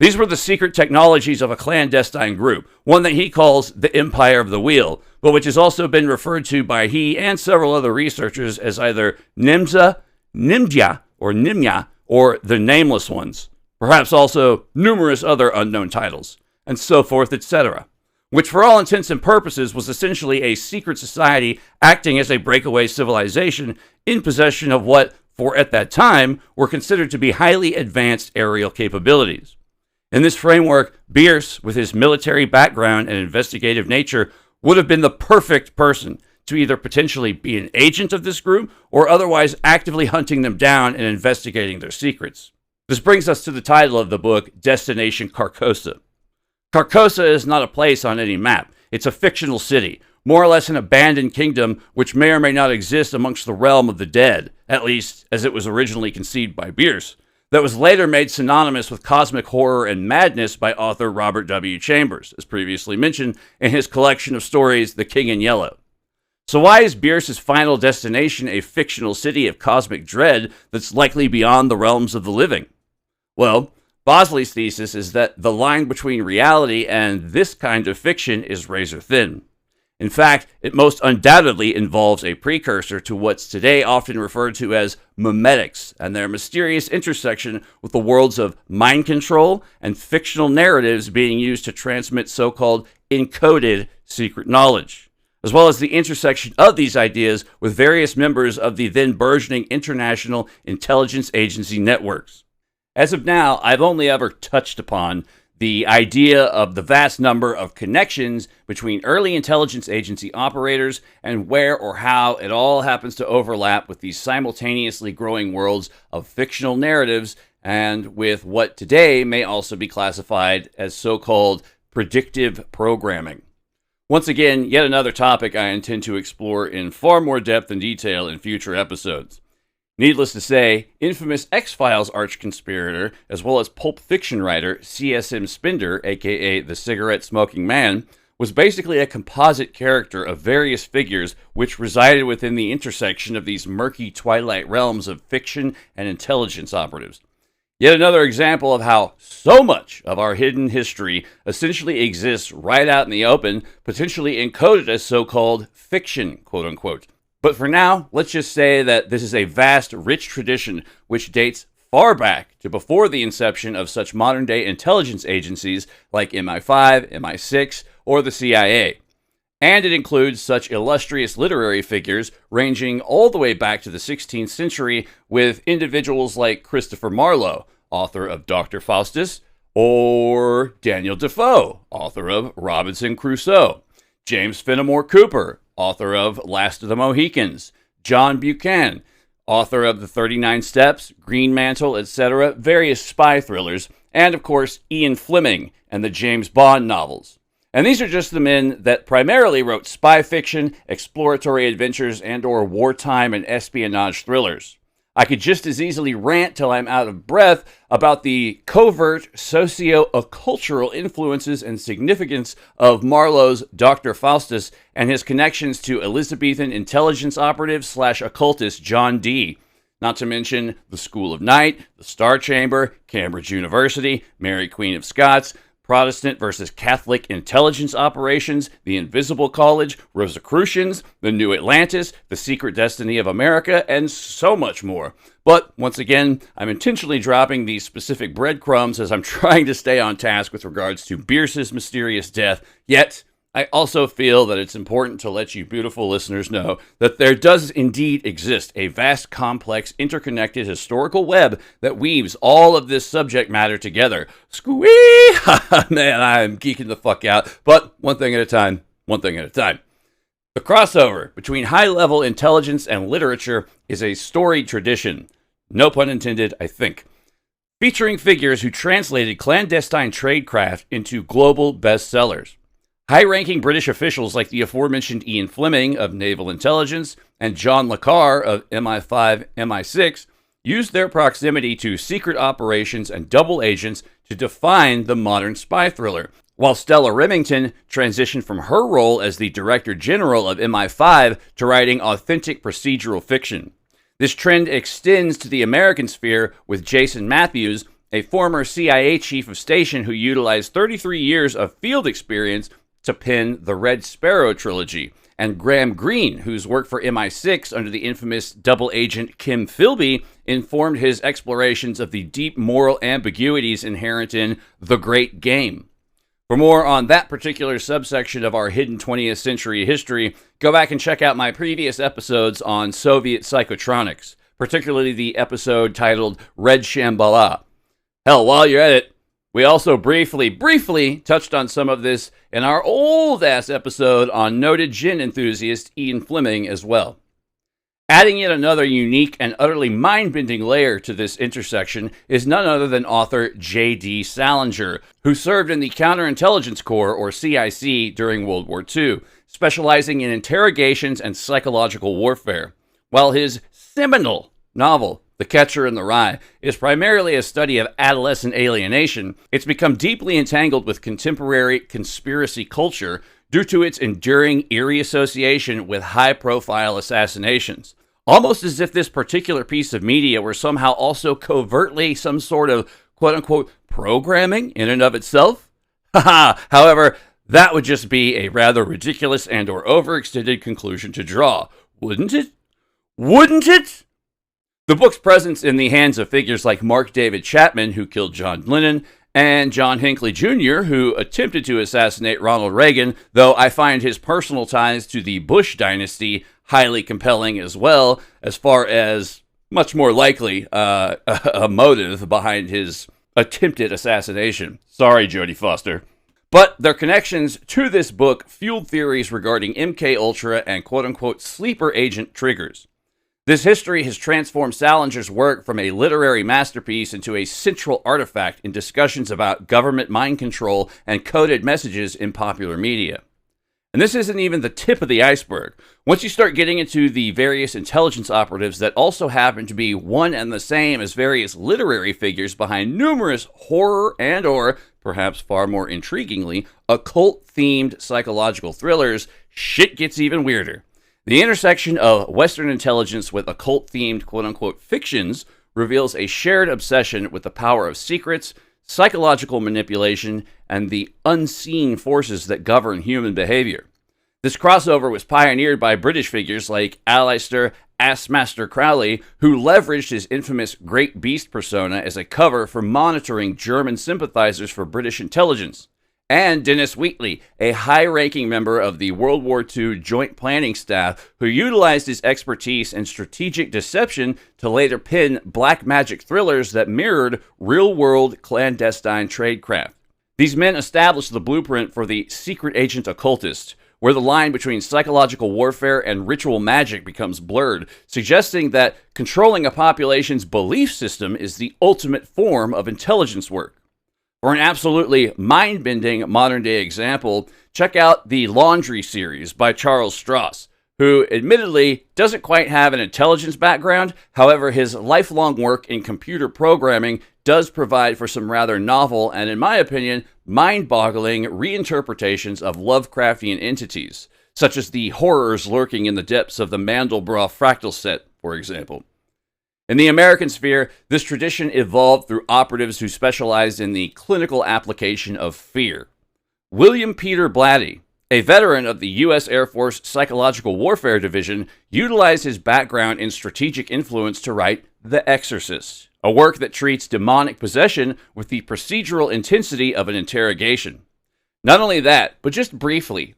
These were the secret technologies of a clandestine group, one that he calls the Empire of the Wheel, but which has also been referred to by he and several other researchers as either Nimza, Nimja, or Nimya, or the Nameless Ones, perhaps also numerous other unknown titles, and so forth, etc., which for all intents and purposes was essentially a secret society acting as a breakaway civilization in possession of what, for at that time, were considered to be highly advanced aerial capabilities. In this framework, Bierce, with his military background and investigative nature, would have been the perfect person to either potentially be an agent of this group or otherwise actively hunting them down and investigating their secrets. This brings us to the title of the book, Destination Carcosa. Carcosa is not a place on any map. It's a fictional city, more or less an abandoned kingdom which may or may not exist amongst the realm of the dead, at least as it was originally conceived by Bierce, that was later made synonymous with cosmic horror and madness by author Robert W. Chambers, as previously mentioned in his collection of stories, The King in Yellow. So why is Bierce's final destination a fictional city of cosmic dread that's likely beyond the realms of the living? Well, Bosley's thesis is that the line between reality and this kind of fiction is razor thin. In fact, it most undoubtedly involves a precursor to what's today often referred to as memetics and their mysterious intersection with the worlds of mind control and fictional narratives being used to transmit so-called encoded secret knowledge, as well as the intersection of these ideas with various members of the then burgeoning international intelligence agency networks. As of now, I've only ever touched upon the idea of the vast number of connections between early intelligence agency operators and where or how it all happens to overlap with these simultaneously growing worlds of fictional narratives and with what today may also be classified as so-called predictive programming. Once again, yet another topic I intend to explore in far more depth and detail in future episodes. Needless to say, infamous X-Files arch-conspirator, as well as Pulp Fiction writer C.S.M. Spender, aka the cigarette-smoking man, was basically a composite character of various figures which resided within the intersection of these murky twilight realms of fiction and intelligence operatives. Yet another example of how so much of our hidden history essentially exists right out in the open, potentially encoded as so-called fiction, quote-unquote. But for now, let's just say that this is a vast, rich tradition which dates far back to before the inception of such modern-day intelligence agencies like MI5, MI6, or the CIA. And it includes such illustrious literary figures ranging all the way back to the 16th century with individuals like Christopher Marlowe, author of Dr. Faustus, or Daniel Defoe, author of Robinson Crusoe, James Fenimore Cooper, author of Last of the Mohicans, John Buchan, author of The 39 Steps, Green Mantle, etc., various spy thrillers, and of course Ian Fleming and the James Bond novels. And these are just the men that primarily wrote spy fiction, exploratory adventures, and/or wartime and espionage thrillers. I could just as easily rant till I'm out of breath about the covert socio-cultural influences and significance of Marlowe's Dr. Faustus and his connections to Elizabethan intelligence operative / occultist John Dee. not to mention the School of Night, the Star Chamber, Cambridge University, Mary Queen of Scots, Protestant versus Catholic intelligence operations, the Invisible College, Rosicrucians, the New Atlantis, the Secret Destiny of America, and so much more. But once again, I'm intentionally dropping these specific breadcrumbs as I'm trying to stay on task with regards to Bierce's mysterious death, yet I also feel that it's important to let you beautiful listeners know that there does indeed exist a vast, complex, interconnected historical web that weaves all of this subject matter together. Squee! Man, I'm geeking the fuck out. But one thing at a time, one thing at a time. The crossover between high-level intelligence and literature is a storied tradition. No pun intended, I think. Featuring figures who translated clandestine tradecraft into global bestsellers. High-ranking British officials like the aforementioned Ian Fleming of Naval Intelligence and John Le Carre of MI5, MI6 used their proximity to secret operations and double agents to define the modern spy thriller, while Stella Remington transitioned from her role as the Director General of MI5 to writing authentic procedural fiction. This trend extends to the American sphere with Jason Matthews, a former CIA chief of station who utilized 33 years of field experience to pen the Red Sparrow trilogy, and Graham Greene, whose work for MI6 under the infamous double agent Kim Philby informed his explorations of the deep moral ambiguities inherent in The Great Game. For more on that particular subsection of our hidden 20th century history, go back and check out my previous episodes on Soviet psychotronics, particularly the episode titled Red Shambhala. Hell, while you're at it, we also briefly touched on some of this in our old-ass episode on noted gin enthusiast Ian Fleming as well. Adding yet another unique and utterly mind-bending layer to this intersection is none other than author J.D. Salinger, who served in the Counterintelligence Corps, or CIC, during World War II, specializing in interrogations and psychological warfare. While his seminal novel, The Catcher in the Rye, is primarily a study of adolescent alienation, it's become deeply entangled with contemporary conspiracy culture due to its enduring eerie association with high-profile assassinations. Almost as if this particular piece of media were somehow also covertly some sort of quote-unquote programming in and of itself. However, that would just be a rather ridiculous and or overextended conclusion to draw, wouldn't it? Wouldn't it? The book's presence in the hands of figures like Mark David Chapman, who killed John Lennon, and John Hinckley Jr., who attempted to assassinate Ronald Reagan, though I find his personal ties to the Bush dynasty highly compelling as well, as far as much more likely a motive behind his attempted assassination. Sorry, Jodie Foster. But their connections to this book fueled theories regarding MK and quote-unquote sleeper agent triggers. This history has transformed Salinger's work from a literary masterpiece into a central artifact in discussions about government mind control and coded messages in popular media. And this isn't even the tip of the iceberg. Once you start getting into the various intelligence operatives that also happen to be one and the same as various literary figures behind numerous horror and or, perhaps far more intriguingly, occult-themed psychological thrillers, shit gets even weirder. The intersection of Western intelligence with occult-themed quote-unquote fictions reveals a shared obsession with the power of secrets, psychological manipulation, and the unseen forces that govern human behavior. This crossover was pioneered by British figures like Aleister Assmaster Crowley, who leveraged his infamous Great Beast persona as a cover for monitoring German sympathizers for British intelligence. And Dennis Wheatley, a high-ranking member of the World War II Joint Planning Staff, who utilized his expertise in strategic deception to later pen black magic thrillers that mirrored real-world clandestine tradecraft. These men established the blueprint for the secret agent occultist, where the line between psychological warfare and ritual magic becomes blurred, suggesting that controlling a population's belief system is the ultimate form of intelligence work. For an absolutely mind-bending modern-day example, check out the Laundry series by Charles Stross, who admittedly doesn't quite have an intelligence background. However, his lifelong work in computer programming does provide for some rather novel and, in my opinion, mind-boggling reinterpretations of Lovecraftian entities, such as the horrors lurking in the depths of the Mandelbrot fractal set, for example. In the American sphere, this tradition evolved through operatives who specialized in the clinical application of fear. William Peter Blatty, a veteran of the U.S. Air Force Psychological Warfare Division, utilized his background in strategic influence to write The Exorcist, a work that treats demonic possession with the procedural intensity of an interrogation. Not only that, but just briefly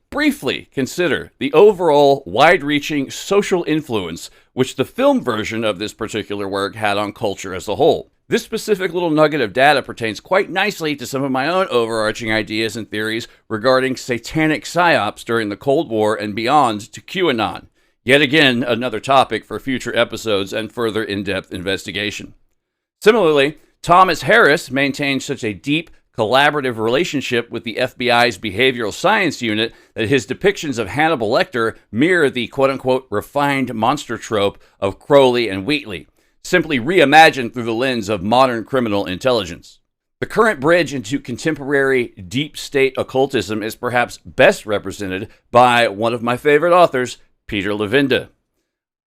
consider the overall wide-reaching social influence which the film version of this particular work had on culture as a whole. This specific little nugget of data pertains quite nicely to some of my own overarching ideas and theories regarding satanic psyops during the Cold War and beyond to QAnon. Yet again, another topic for future episodes and further in-depth investigation. Similarly, Thomas Harris maintained such a deep, collaborative relationship with the FBI's behavioral science unit that his depictions of Hannibal Lecter mirror the quote-unquote refined monster trope of Crowley and Wheatley, simply reimagined through the lens of modern criminal intelligence. The current bridge into contemporary deep state occultism is perhaps best represented by one of my favorite authors, Peter Levenda.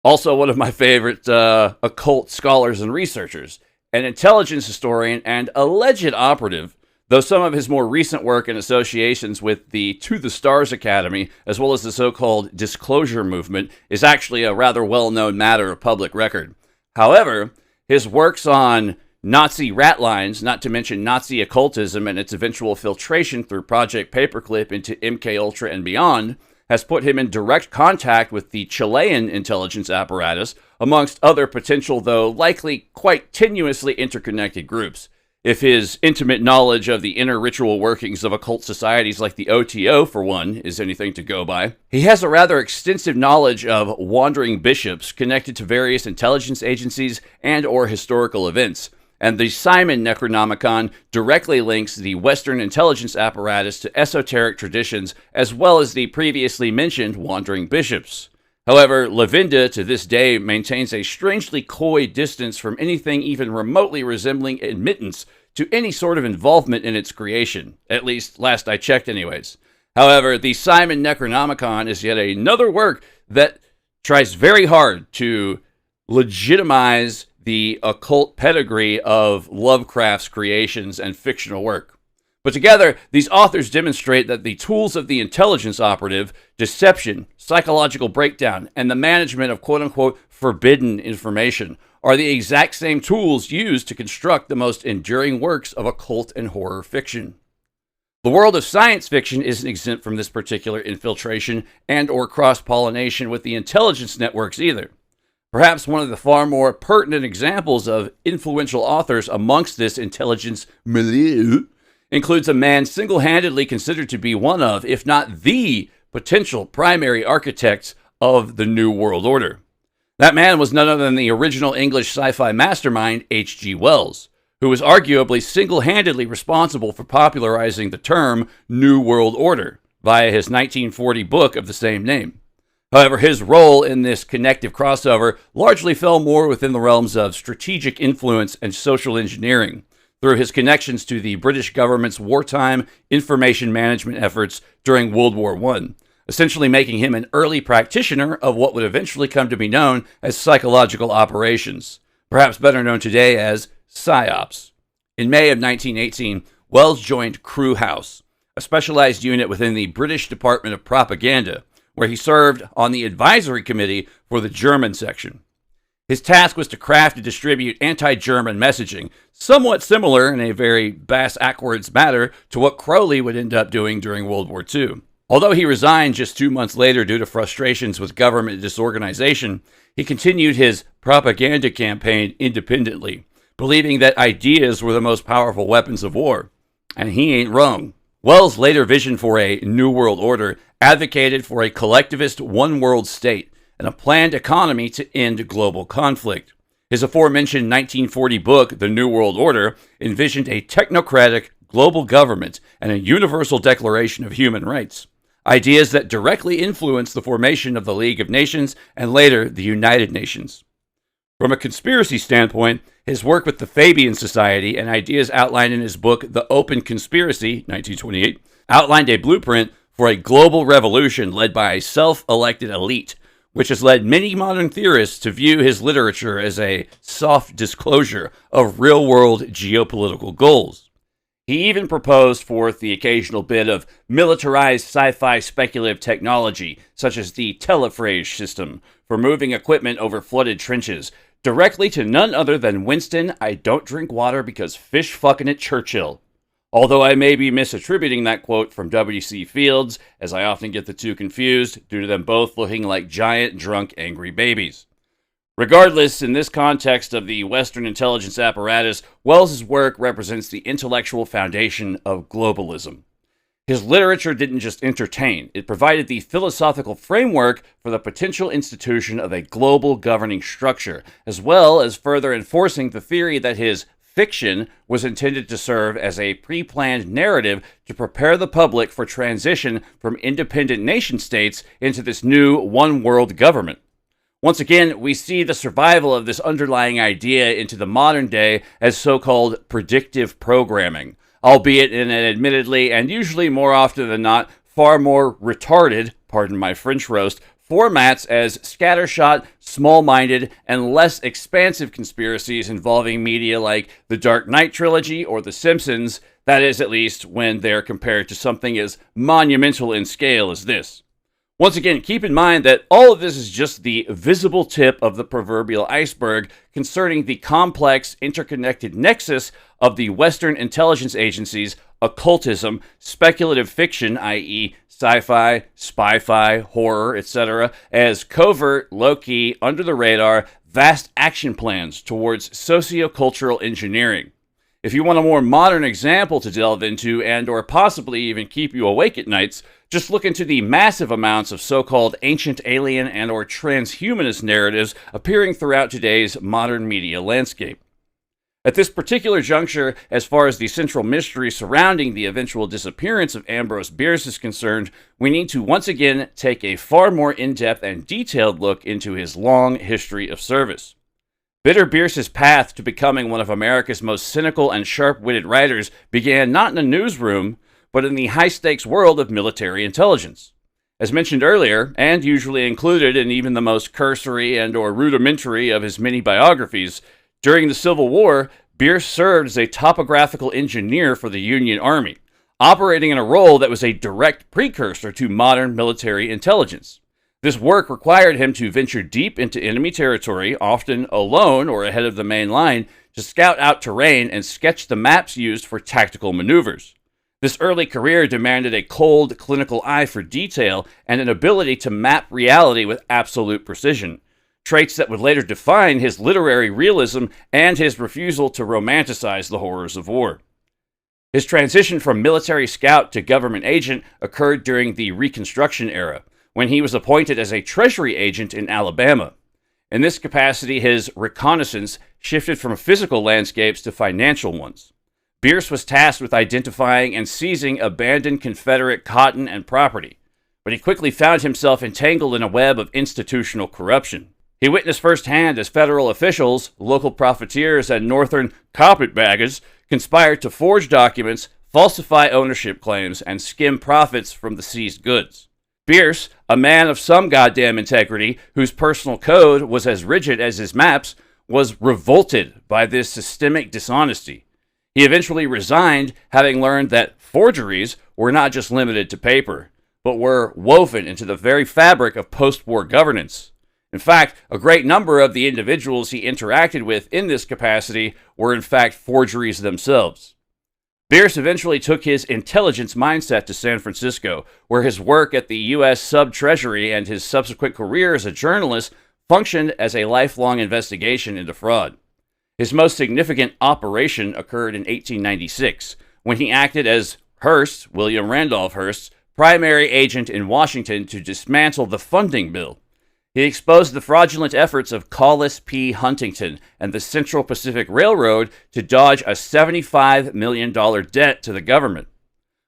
Also one of my favorite occult scholars and researchers, an intelligence historian and alleged operative, though some of his more recent work and associations with the To the Stars Academy, as well as the so-called disclosure movement, is actually a rather well-known matter of public record. However, his works on Nazi rat lines, not to mention Nazi occultism and its eventual filtration through Project Paperclip into MKUltra and beyond, has put him in direct contact with the Chilean intelligence apparatus, amongst other potential, though likely quite tenuously interconnected groups. If his intimate knowledge of the inner ritual workings of occult societies like the OTO, for one, is anything to go by, he has a rather extensive knowledge of wandering bishops connected to various intelligence agencies and or historical events, and the Simon Necronomicon directly links the Western intelligence apparatus to esoteric traditions as well as the previously mentioned wandering bishops. However, Levenda to this day maintains a strangely coy distance from anything even remotely resembling admittance to any sort of involvement in its creation, at least last I checked anyways. However, the Simon Necronomicon is yet another work that tries very hard to legitimize the occult pedigree of Lovecraft's creations and fictional work. But together, these authors demonstrate that the tools of the intelligence operative, deception, psychological breakdown, and the management of quote-unquote forbidden information are the exact same tools used to construct the most enduring works of occult and horror fiction. The world of science fiction isn't exempt from this particular infiltration and or cross-pollination with the intelligence networks either. Perhaps one of the far more pertinent examples of influential authors amongst this intelligence milieu includes a man single-handedly considered to be one of, if not the, potential primary architects of the New World Order. That man was none other than the original English sci-fi mastermind H.G. Wells, who was arguably single-handedly responsible for popularizing the term New World Order via his 1940 book of the same name. However, his role in this connective crossover largely fell more within the realms of strategic influence and social engineering, through his connections to the British government's wartime information management efforts during World War I, essentially making him an early practitioner of what would eventually come to be known as psychological operations, perhaps better known today as PSYOPs. In May of 1918, Wells joined Crew House, a specialized unit within the British Department of Propaganda, where he served on the advisory committee for the German section. His task was to craft and distribute anti-German messaging, somewhat similar in a very bass-ackwards manner to what Crowley would end up doing during World War II. Although he resigned just 2 months later due to frustrations with government disorganization, he continued his propaganda campaign independently, believing that ideas were the most powerful weapons of war. And he ain't wrong. Wells' later vision for a New World Order advocated for a collectivist one-world state and a planned economy to end global conflict. His aforementioned 1940 book, The New World Order, envisioned a technocratic global government and a universal declaration of human rights, ideas that directly influenced the formation of the League of Nations and later the United Nations. From a conspiracy standpoint, his work with the Fabian Society and ideas outlined in his book, The Open Conspiracy, 1928, outlined a blueprint for a global revolution led by a self-elected elite, which has led many modern theorists to view his literature as a soft disclosure of real-world geopolitical goals. He even proposed forth the occasional bit of militarized sci-fi speculative technology, such as the telephrase system, for moving equipment over flooded trenches, directly to none other than Winston, I don't drink water because fish fucking at Churchill. Although I may be misattributing that quote from W.C. Fields, as I often get the two confused, due to them both looking like giant, drunk, angry babies. Regardless, in this context of the Western intelligence apparatus, Wells's work represents the intellectual foundation of globalism. His literature didn't just entertain, it provided the philosophical framework for the potential institution of a global governing structure, as well as further enforcing the theory that his fiction was intended to serve as a pre-planned narrative to prepare the public for transition from independent nation-states into this new one-world government. Once again, we see the survival of this underlying idea into the modern day as so-called predictive programming, albeit in an admittedly, and usually more often than not, far more retarded, pardon my French roast, formats as scattershot, small-minded, and less expansive conspiracies involving media like the Dark Knight trilogy or The Simpsons, that is, at least when they're compared to something as monumental in scale as this. Once again, keep in mind that all of this is just the visible tip of the proverbial iceberg concerning the complex, interconnected nexus of the Western intelligence agencies, occultism, speculative fiction, i.e., sci-fi, spy-fi, horror, etc., as covert, low-key, under-the-radar, vast action plans towards socio-cultural engineering. If you want a more modern example to delve into and or possibly even keep you awake at nights, just look into the massive amounts of so-called ancient alien and or transhumanist narratives appearing throughout today's modern media landscape. At this particular juncture, as far as the central mystery surrounding the eventual disappearance of Ambrose Bierce is concerned, we need to once again take a far more in-depth and detailed look into his long history of service. Bitter Bierce's path to becoming one of America's most cynical and sharp-witted writers began not in a newsroom, but in the high-stakes world of military intelligence. As mentioned earlier, and usually included in even the most cursory and or rudimentary of his many biographies, during the Civil War, Bierce served as a topographical engineer for the Union Army, operating in a role that was a direct precursor to modern military intelligence. This work required him to venture deep into enemy territory, often alone or ahead of the main line, to scout out terrain and sketch the maps used for tactical maneuvers. This early career demanded a cold, clinical eye for detail and an ability to map reality with absolute precision, traits that would later define his literary realism and his refusal to romanticize the horrors of war. His transition from military scout to government agent occurred during the Reconstruction era, when he was appointed as a Treasury agent in Alabama. In this capacity, his reconnaissance shifted from physical landscapes to financial ones. Bierce was tasked with identifying and seizing abandoned Confederate cotton and property, but he quickly found himself entangled in a web of institutional corruption. He witnessed firsthand as federal officials, local profiteers, and northern carpetbaggers conspired to forge documents, falsify ownership claims, and skim profits from the seized goods. Bierce, a man of some goddamn integrity, whose personal code was as rigid as his maps, was revolted by this systemic dishonesty. He eventually resigned, having learned that forgeries were not just limited to paper, but were woven into the very fabric of post-war governance. In fact, a great number of the individuals he interacted with in this capacity were in fact forgeries themselves. Bierce eventually took his intelligence mindset to San Francisco, where his work at the U.S. Sub-Treasury and his subsequent career as a journalist functioned as a lifelong investigation into fraud. His most significant operation occurred in 1896, when he acted as Hearst, William Randolph Hearst's, primary agent in Washington to dismantle the funding bill. He exposed the fraudulent efforts of Collis P. Huntington and the Central Pacific Railroad to dodge a $75 million debt to the government.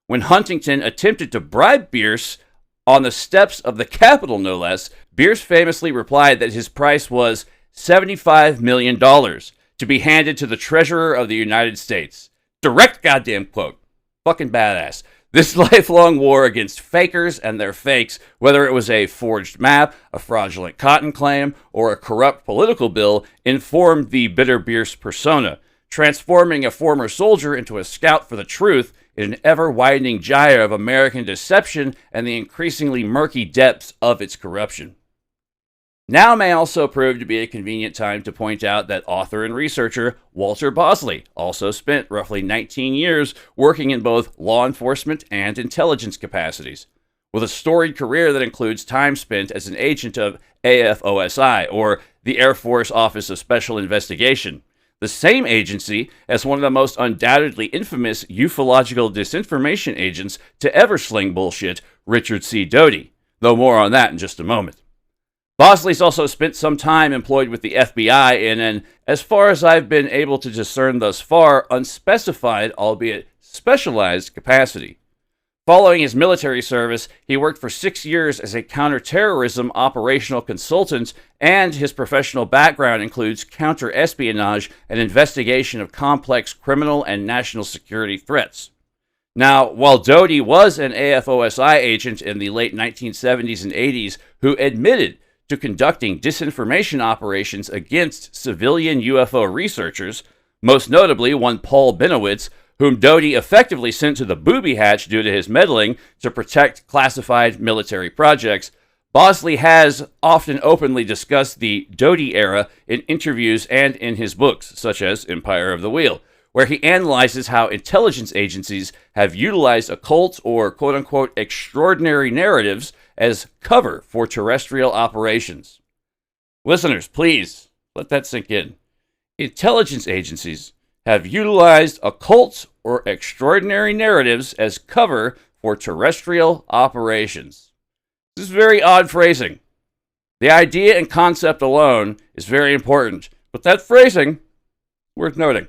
When Huntington attempted to bribe Bierce on the steps of the Capitol, no less, Bierce famously replied that his price was $75 million to be handed to the Treasurer of the United States. Direct goddamn quote. Fucking badass. This lifelong war against fakers and their fakes, whether it was a forged map, a fraudulent cotton claim, or a corrupt political bill, informed the bitter Bierce persona, transforming a former soldier into a scout for the truth in an ever-widening gyre of American deception and the increasingly murky depths of its corruption. Now may also prove to be a convenient time to point out that author and researcher Walter Bosley also spent roughly 19 years working in both law enforcement and intelligence capacities, with a storied career that includes time spent as an agent of AFOSI, or the Air Force Office of Special Investigation, the same agency as one of the most undoubtedly infamous ufological disinformation agents to ever sling bullshit, Richard C. Doty, though more on that in just a moment. Bosley's also spent some time employed with the FBI in an, as far as I've been able to discern thus far, unspecified, albeit specialized, capacity. Following his military service, he worked for 6 years as a counterterrorism operational consultant, and his professional background includes counter-espionage and investigation of complex criminal and national security threats. Now, while Doty was an AFOSI agent in the late 1970s and 80s who admitted to conducting disinformation operations against civilian UFO researchers, most notably one Paul Benowitz, whom Doty effectively sent to the booby hatch due to his meddling to protect classified military projects, Bosley has often openly discussed the Doty era in interviews and in his books, such as Empire of the Wheel, where he analyzes how intelligence agencies have utilized occult or quote-unquote extraordinary narratives as cover for terrestrial operations. Listeners, please let that sink in. Intelligence agencies have utilized occult or extraordinary narratives as cover for terrestrial operations. This is very odd phrasing. The idea and concept alone is very important, but that phrasing, worth noting.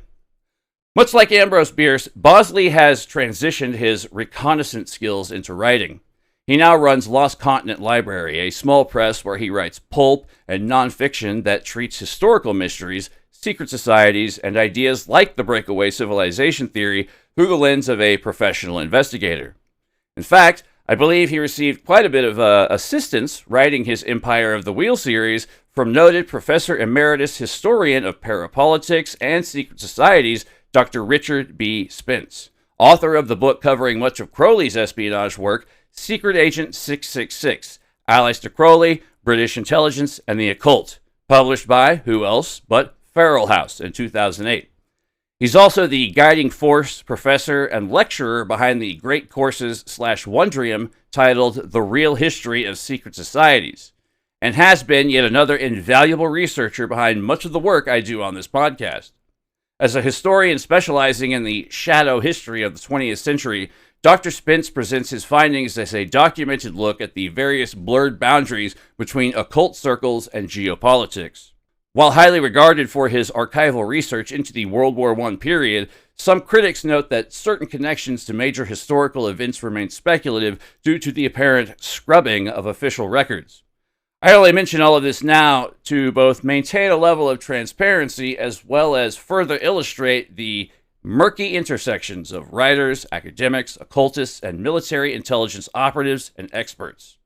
Much like Ambrose Bierce, Bosley has transitioned his reconnaissance skills into writing. He now runs Lost Continent Library, a small press where he writes pulp and nonfiction that treats historical mysteries, secret societies, and ideas like the breakaway civilization theory through the lens of a professional investigator. In fact, I believe he received quite a bit of assistance writing his Empire of the Wheel series from noted Professor Emeritus Historian of Parapolitics and Secret Societies, Dr. Richard B. Spence, author of the book covering much of Crowley's espionage work, Secret Agent 666, Allies to Crowley, British Intelligence, and the Occult, published by who else but Farrell House in 2008. He's also the guiding force, professor, and lecturer behind the great courses /Wondrium titled The Real History of Secret Societies, and has been yet another invaluable researcher behind much of the work I do on this podcast. As a historian specializing in the shadow history of the 20th century, Dr. Spence presents his findings as a documented look at the various blurred boundaries between occult circles and geopolitics. While highly regarded for his archival research into the World War I period, some critics note that certain connections to major historical events remain speculative due to the apparent scrubbing of official records. I only mention all of this now to both maintain a level of transparency as well as further illustrate the murky intersections of writers, academics, occultists, and military intelligence operatives and experts.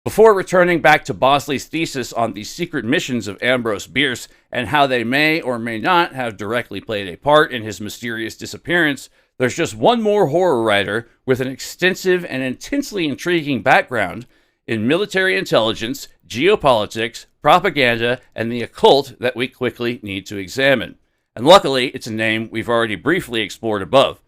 Before returning back to Bosley's thesis on the secret missions of Ambrose Bierce and how they may or may not have directly played a part in his mysterious disappearance, there's just one more horror writer with an extensive and intensely intriguing background in military intelligence, geopolitics, propaganda, and the occult that we quickly need to examine. And luckily, it's a name we've already briefly explored above.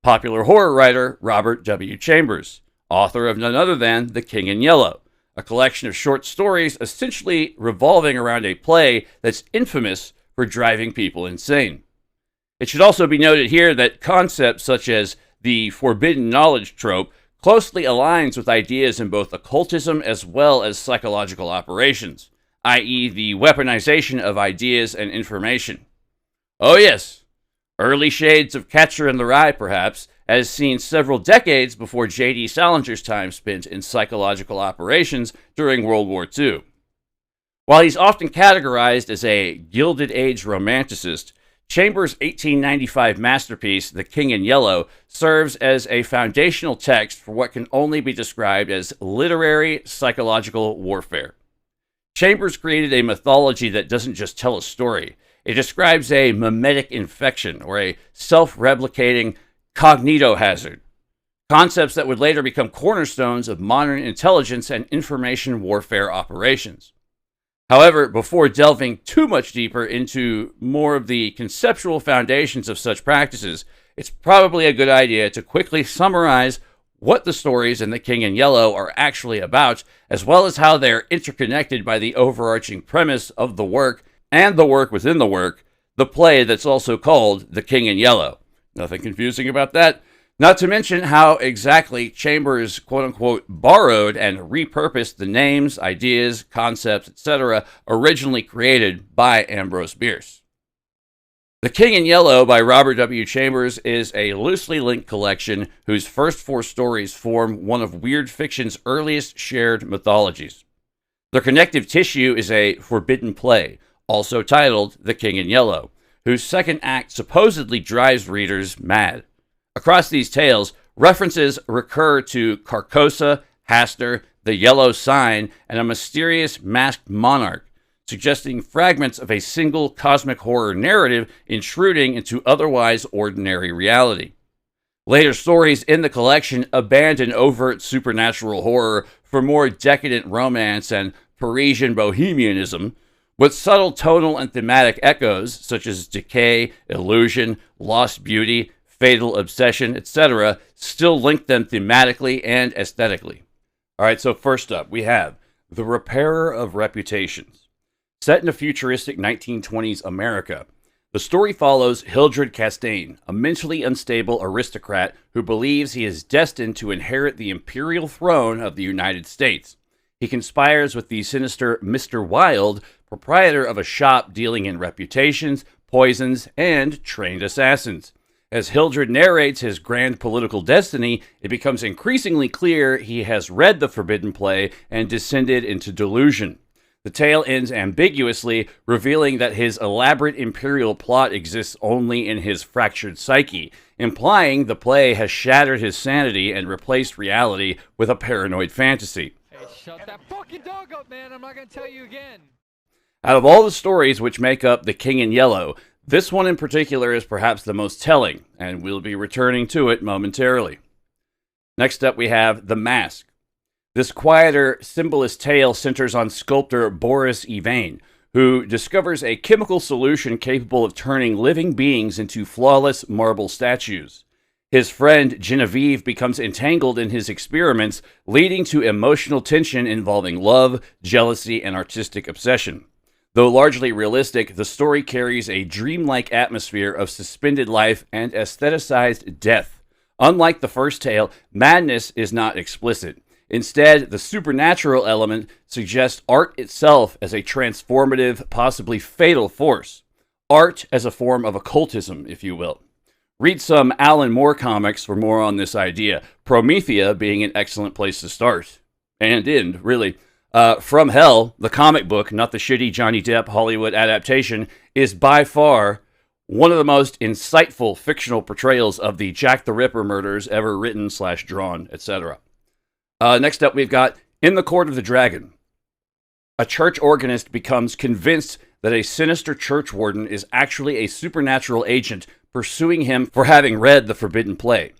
Popular horror writer Robert W. Chambers, author of none other than The King in Yellow, a collection of short stories essentially revolving around a play that's infamous for driving people insane. It should also be noted here that concepts such as the forbidden knowledge trope closely aligns with ideas in both occultism as well as psychological operations, i.e. the weaponization of ideas and information. Oh yes, early shades of Catcher in the Rye perhaps, as seen several decades before J.D. Salinger's time spent in psychological operations during World War II. While he's often categorized as a Gilded Age romanticist, Chambers' 1895 masterpiece, The King in Yellow, serves as a foundational text for what can only be described as literary psychological warfare. Chambers created a mythology that doesn't just tell a story. It describes a memetic infection, or a self-replicating cognitohazard, concepts that would later become cornerstones of modern intelligence and information warfare operations. However, before delving too much deeper into more of the conceptual foundations of such practices, it's probably a good idea to quickly summarize what the stories in The King in Yellow are actually about, as well as how they're interconnected by the overarching premise of the work and the work within the work, the play that's also called The King in Yellow. Nothing confusing about that. Not to mention how exactly Chambers, quote-unquote, borrowed and repurposed the names, ideas, concepts, etc. originally created by Ambrose Bierce. The King in Yellow by Robert W. Chambers is a loosely linked collection whose first 4 stories form one of weird fiction's earliest shared mythologies. Their connective tissue is a forbidden play, also titled The King in Yellow, whose second act supposedly drives readers mad. Across these tales, references recur to Carcosa, Hastur, the Yellow Sign, and a mysterious masked monarch, suggesting fragments of a single cosmic horror narrative intruding into otherwise ordinary reality. Later stories in the collection abandon overt supernatural horror for more decadent romance and Parisian bohemianism, with subtle tonal and thematic echoes such as decay, illusion, lost beauty, fatal obsession, etc., still link them thematically and aesthetically. Alright, so first up, we have The Repairer of Reputations. Set in a futuristic 1920s America, the story follows Hildred Castaigne, a mentally unstable aristocrat who believes he is destined to inherit the imperial throne of the United States. He conspires with the sinister Mr. Wilde, proprietor of a shop dealing in reputations, poisons, and trained assassins. As Hildred narrates his grand political destiny, it becomes increasingly clear he has read the forbidden play and descended into delusion. The tale ends ambiguously, revealing that his elaborate imperial plot exists only in his fractured psyche, implying the play has shattered his sanity and replaced reality with a paranoid fantasy. Hey, shut that fucking dog up, man! I'm not gonna tell you again! Out of all the stories which make up The King in Yellow, this one in particular is perhaps the most telling, and we'll be returning to it momentarily. Next up we have The Mask. This quieter, symbolist tale centers on sculptor Boris Yvain, who discovers a chemical solution capable of turning living beings into flawless marble statues. His friend Genevieve becomes entangled in his experiments, leading to emotional tension involving love, jealousy, and artistic obsession. Though largely realistic, the story carries a dreamlike atmosphere of suspended life and aestheticized death. Unlike the first tale, madness is not explicit. Instead, the supernatural element suggests art itself as a transformative, possibly fatal force. Art as a form of occultism, if you will. Read some Alan Moore comics for more on this idea, Promethea being an excellent place to start. And end, really. From Hell, the comic book, not the shitty Johnny Depp Hollywood adaptation, is by far one of the most insightful fictional portrayals of the Jack the Ripper murders ever written/drawn, etc. Next up, we've got In the Court of the Dragon. A church organist becomes convinced that a sinister church warden is actually a supernatural agent pursuing him for having read the forbidden play.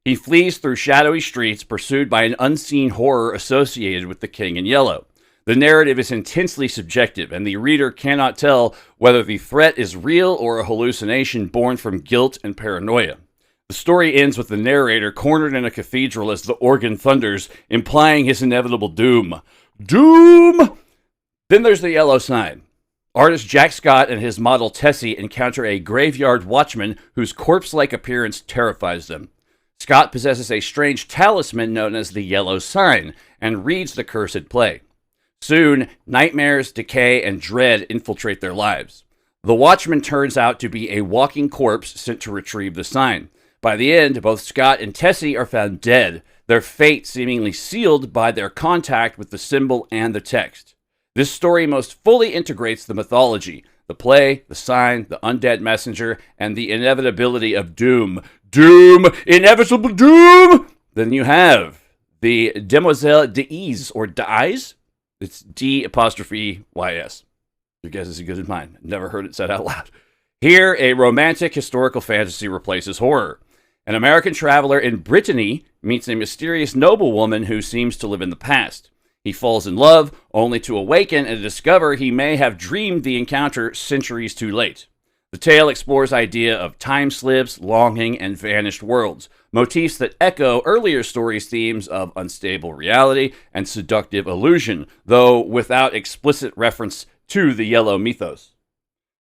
He flees through shadowy streets, pursued by an unseen horror associated with The King in Yellow. The narrative is intensely subjective, and the reader cannot tell whether the threat is real or a hallucination born from guilt and paranoia. The story ends with the narrator cornered in a cathedral as the organ thunders, implying his inevitable doom. Doom! Then there's the Yellow Sign. Artist Jack Scott and his model Tessie encounter a graveyard watchman whose corpse-like appearance terrifies them. Scott possesses a strange talisman known as the Yellow Sign and reads the cursed play. Soon, nightmares, decay, and dread infiltrate their lives. The watchman turns out to be a walking corpse sent to retrieve the sign. By the end, both Scott and Tessie are found dead, their fate seemingly sealed by their contact with the symbol and the text. This story most fully integrates the mythology. the play, the sign, the undead messenger, and the inevitability of doom. Doom! Inevitable doom! Then you have the Demoiselle d'Ys, or d'Ys? It's D''Y''S. Your guess is as good as mine. Never heard it said out loud. Here, a romantic historical fantasy replaces horror. An American traveler in Brittany meets a mysterious noblewoman who seems to live in the past. He falls in love, only to awaken and discover he may have dreamed the encounter centuries too late. The tale explores the idea of time slips, longing, and vanished worlds, motifs that echo earlier stories' themes of unstable reality and seductive illusion, though without explicit reference to the yellow mythos.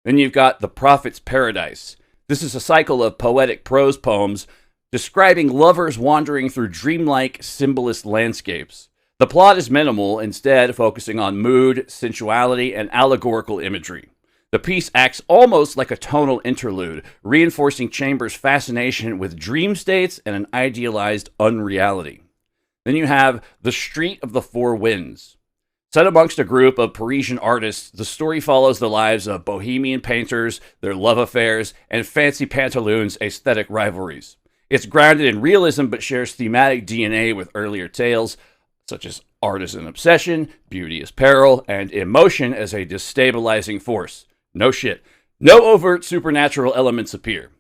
Then you've got The Prophet's Paradise. This is a cycle of poetic prose poems describing lovers wandering through dreamlike, symbolist landscapes. The plot is minimal, instead focusing on mood, sensuality, and allegorical imagery. The piece acts almost like a tonal interlude, reinforcing Chambers' fascination with dream states and an idealized unreality. Then you have The Street of the Four Winds. Set amongst a group of Parisian artists, the story follows the lives of bohemian painters, their love affairs, and fancy pantaloons' aesthetic rivalries. It's grounded in realism but shares thematic DNA with earlier tales, such as art as an obsession, beauty as peril, and emotion as a destabilizing force. No shit. No overt supernatural elements appear.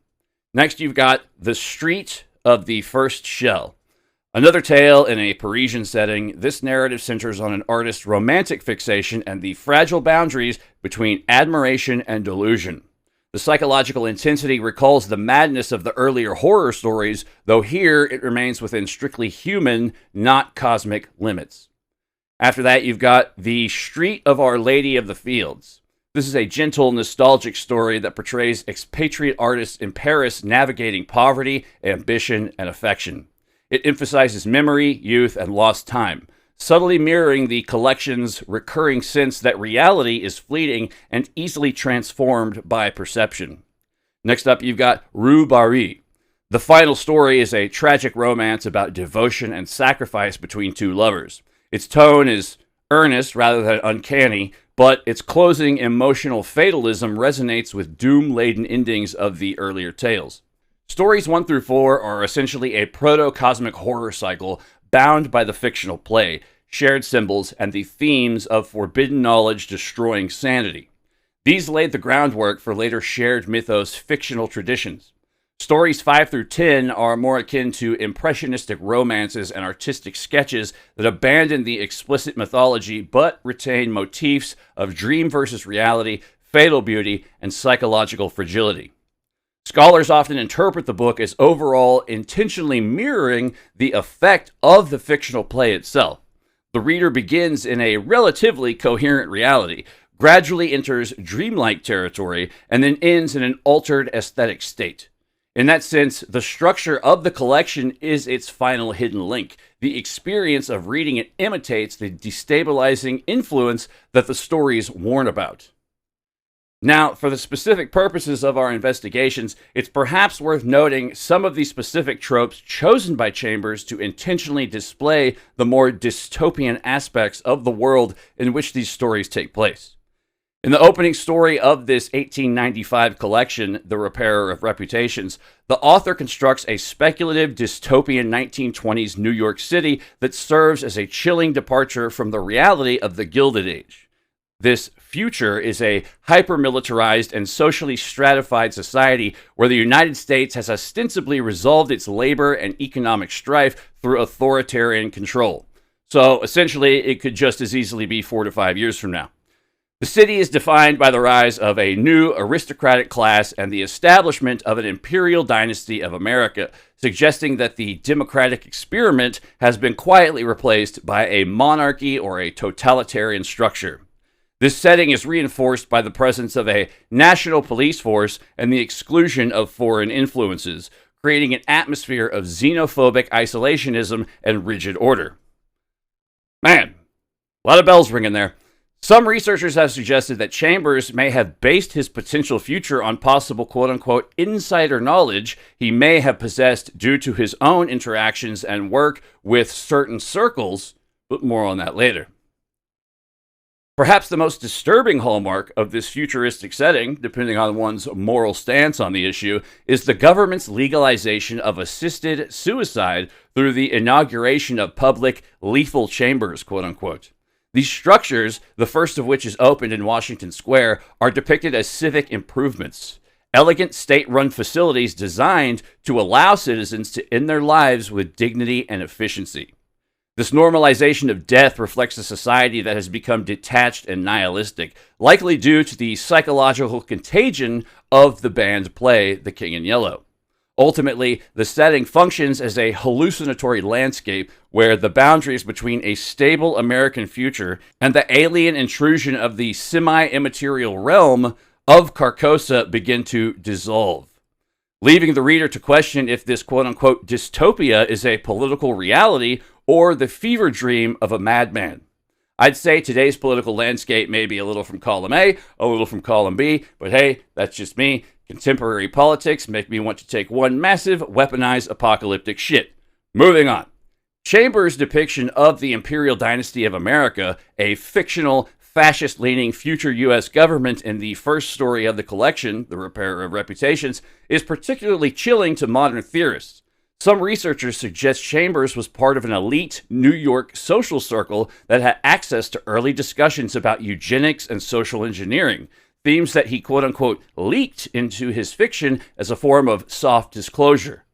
Next, you've got The Street of the First Shell. Another tale in a Parisian setting, this narrative centers on an artist's romantic fixation and the fragile boundaries between admiration and delusion. The psychological intensity recalls the madness of the earlier horror stories, though here it remains within strictly human, not cosmic limits. After that, you've got The Street of Our Lady of the Fields. This is a gentle, nostalgic story that portrays expatriate artists in Paris navigating poverty, ambition, and affection. It emphasizes memory, youth, and lost time, subtly mirroring the collection's recurring sense that reality is fleeting and easily transformed by perception. Next up, you've got Rue Barrée. The final story is a tragic romance about devotion and sacrifice between two lovers. Its tone is earnest rather than uncanny, but its closing emotional fatalism resonates with doom-laden endings of the earlier tales. Stories 1 through 4 are essentially a proto-cosmic horror cycle bound by the fictional play, shared symbols, and the themes of forbidden knowledge destroying sanity. These laid the groundwork for later shared mythos fictional traditions. Stories 5 through 10 are more akin to impressionistic romances and artistic sketches that abandon the explicit mythology but retain motifs of dream versus reality, fatal beauty, and psychological fragility. Scholars often interpret the book as overall intentionally mirroring the effect of the fictional play itself. The reader begins in a relatively coherent reality, gradually enters dreamlike territory, and then ends in an altered aesthetic state. In that sense, the structure of the collection is its final hidden link. The experience of reading it imitates the destabilizing influence that the stories warn about. Now, for the specific purposes of our investigations, it's perhaps worth noting some of the specific tropes chosen by Chambers to intentionally display the more dystopian aspects of the world in which these stories take place. In the opening story of this 1895 collection, The Repairer of Reputations, the author constructs a speculative dystopian 1920s New York City that serves as a chilling departure from the reality of the Gilded Age. This future is a hyper-militarized and socially stratified society where the United States has ostensibly resolved its labor and economic strife through authoritarian control. So essentially, it could just as easily be 4 to 5 years from now. The city is defined by the rise of a new aristocratic class and the establishment of an imperial dynasty of America, suggesting that the democratic experiment has been quietly replaced by a monarchy or a totalitarian structure. This setting is reinforced by the presence of a national police force and the exclusion of foreign influences, creating an atmosphere of xenophobic isolationism and rigid order. Man, a lot of bells ringing there. Some researchers have suggested that Chambers may have based his potential future on possible quote-unquote insider knowledge he may have possessed due to his own interactions and work with certain circles, but more on that later. Perhaps the most disturbing hallmark of this futuristic setting, depending on one's moral stance on the issue, is the government's legalization of assisted suicide through the inauguration of public lethal chambers, quote unquote. These structures, the first of which is opened in Washington Square, are depicted as civic improvements, elegant state-run facilities designed to allow citizens to end their lives with dignity and efficiency. This normalization of death reflects a society that has become detached and nihilistic, likely due to the psychological contagion of the banned play, The King in Yellow. Ultimately, the setting functions as a hallucinatory landscape where the boundaries between a stable American future and the alien intrusion of the semi-immaterial realm of Carcosa begin to dissolve, leaving the reader to question if this quote-unquote dystopia is a political reality or the fever dream of a madman. I'd say today's political landscape may be a little from column A, a little from column B, but hey, that's just me. Contemporary politics make me want to take one massive, weaponized, apocalyptic shit. Moving on. Chambers' depiction of the Imperial Dynasty of America, a fictional, fascist-leaning future U.S. government in the first story of the collection, The Repair of Reputations, is particularly chilling to modern theorists. Some researchers suggest Chambers was part of an elite New York social circle that had access to early discussions about eugenics and social engineering, themes that he quote-unquote leaked into his fiction as a form of soft disclosure.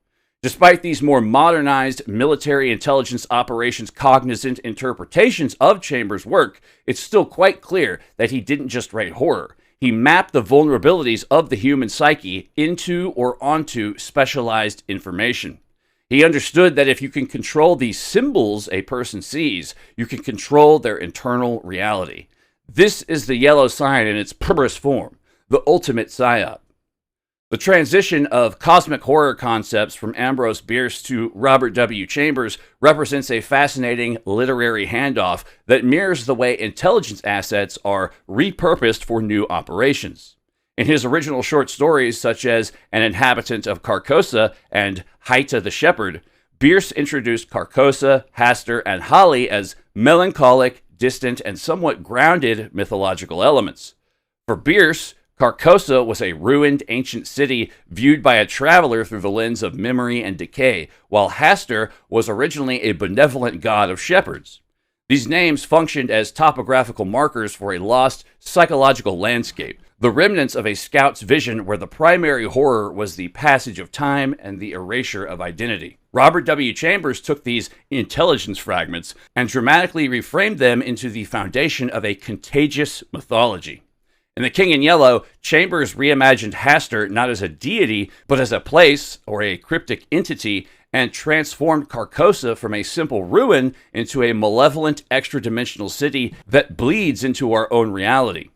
Despite these more modernized military intelligence operations cognizant interpretations of Chambers' work, it's still quite clear that he didn't just write horror. He mapped the vulnerabilities of the human psyche into or onto specialized information. He understood that if you can control the symbols a person sees, you can control their internal reality. This is the yellow sign in its purest form, the ultimate psyop. The transition of cosmic horror concepts from Ambrose Bierce to Robert W. Chambers represents a fascinating literary handoff that mirrors the way intelligence assets are repurposed for new operations. In his original short stories, such as An Inhabitant of Carcosa and Haita the Shepherd, Bierce introduced Carcosa, Hastur, and Holly as melancholic, distant, and somewhat grounded mythological elements. For Bierce, Carcosa was a ruined ancient city viewed by a traveler through the lens of memory and decay, while Hastur was originally a benevolent god of shepherds. These names functioned as topographical markers for a lost psychological landscape, the remnants of a scout's vision where the primary horror was the passage of time and the erasure of identity. Robert W. Chambers took these intelligence fragments and dramatically reframed them into the foundation of a contagious mythology. In The King in Yellow, Chambers reimagined Hastur not as a deity, but as a place or a cryptic entity, and transformed Carcosa from a simple ruin into a malevolent extra-dimensional city that bleeds into our own reality.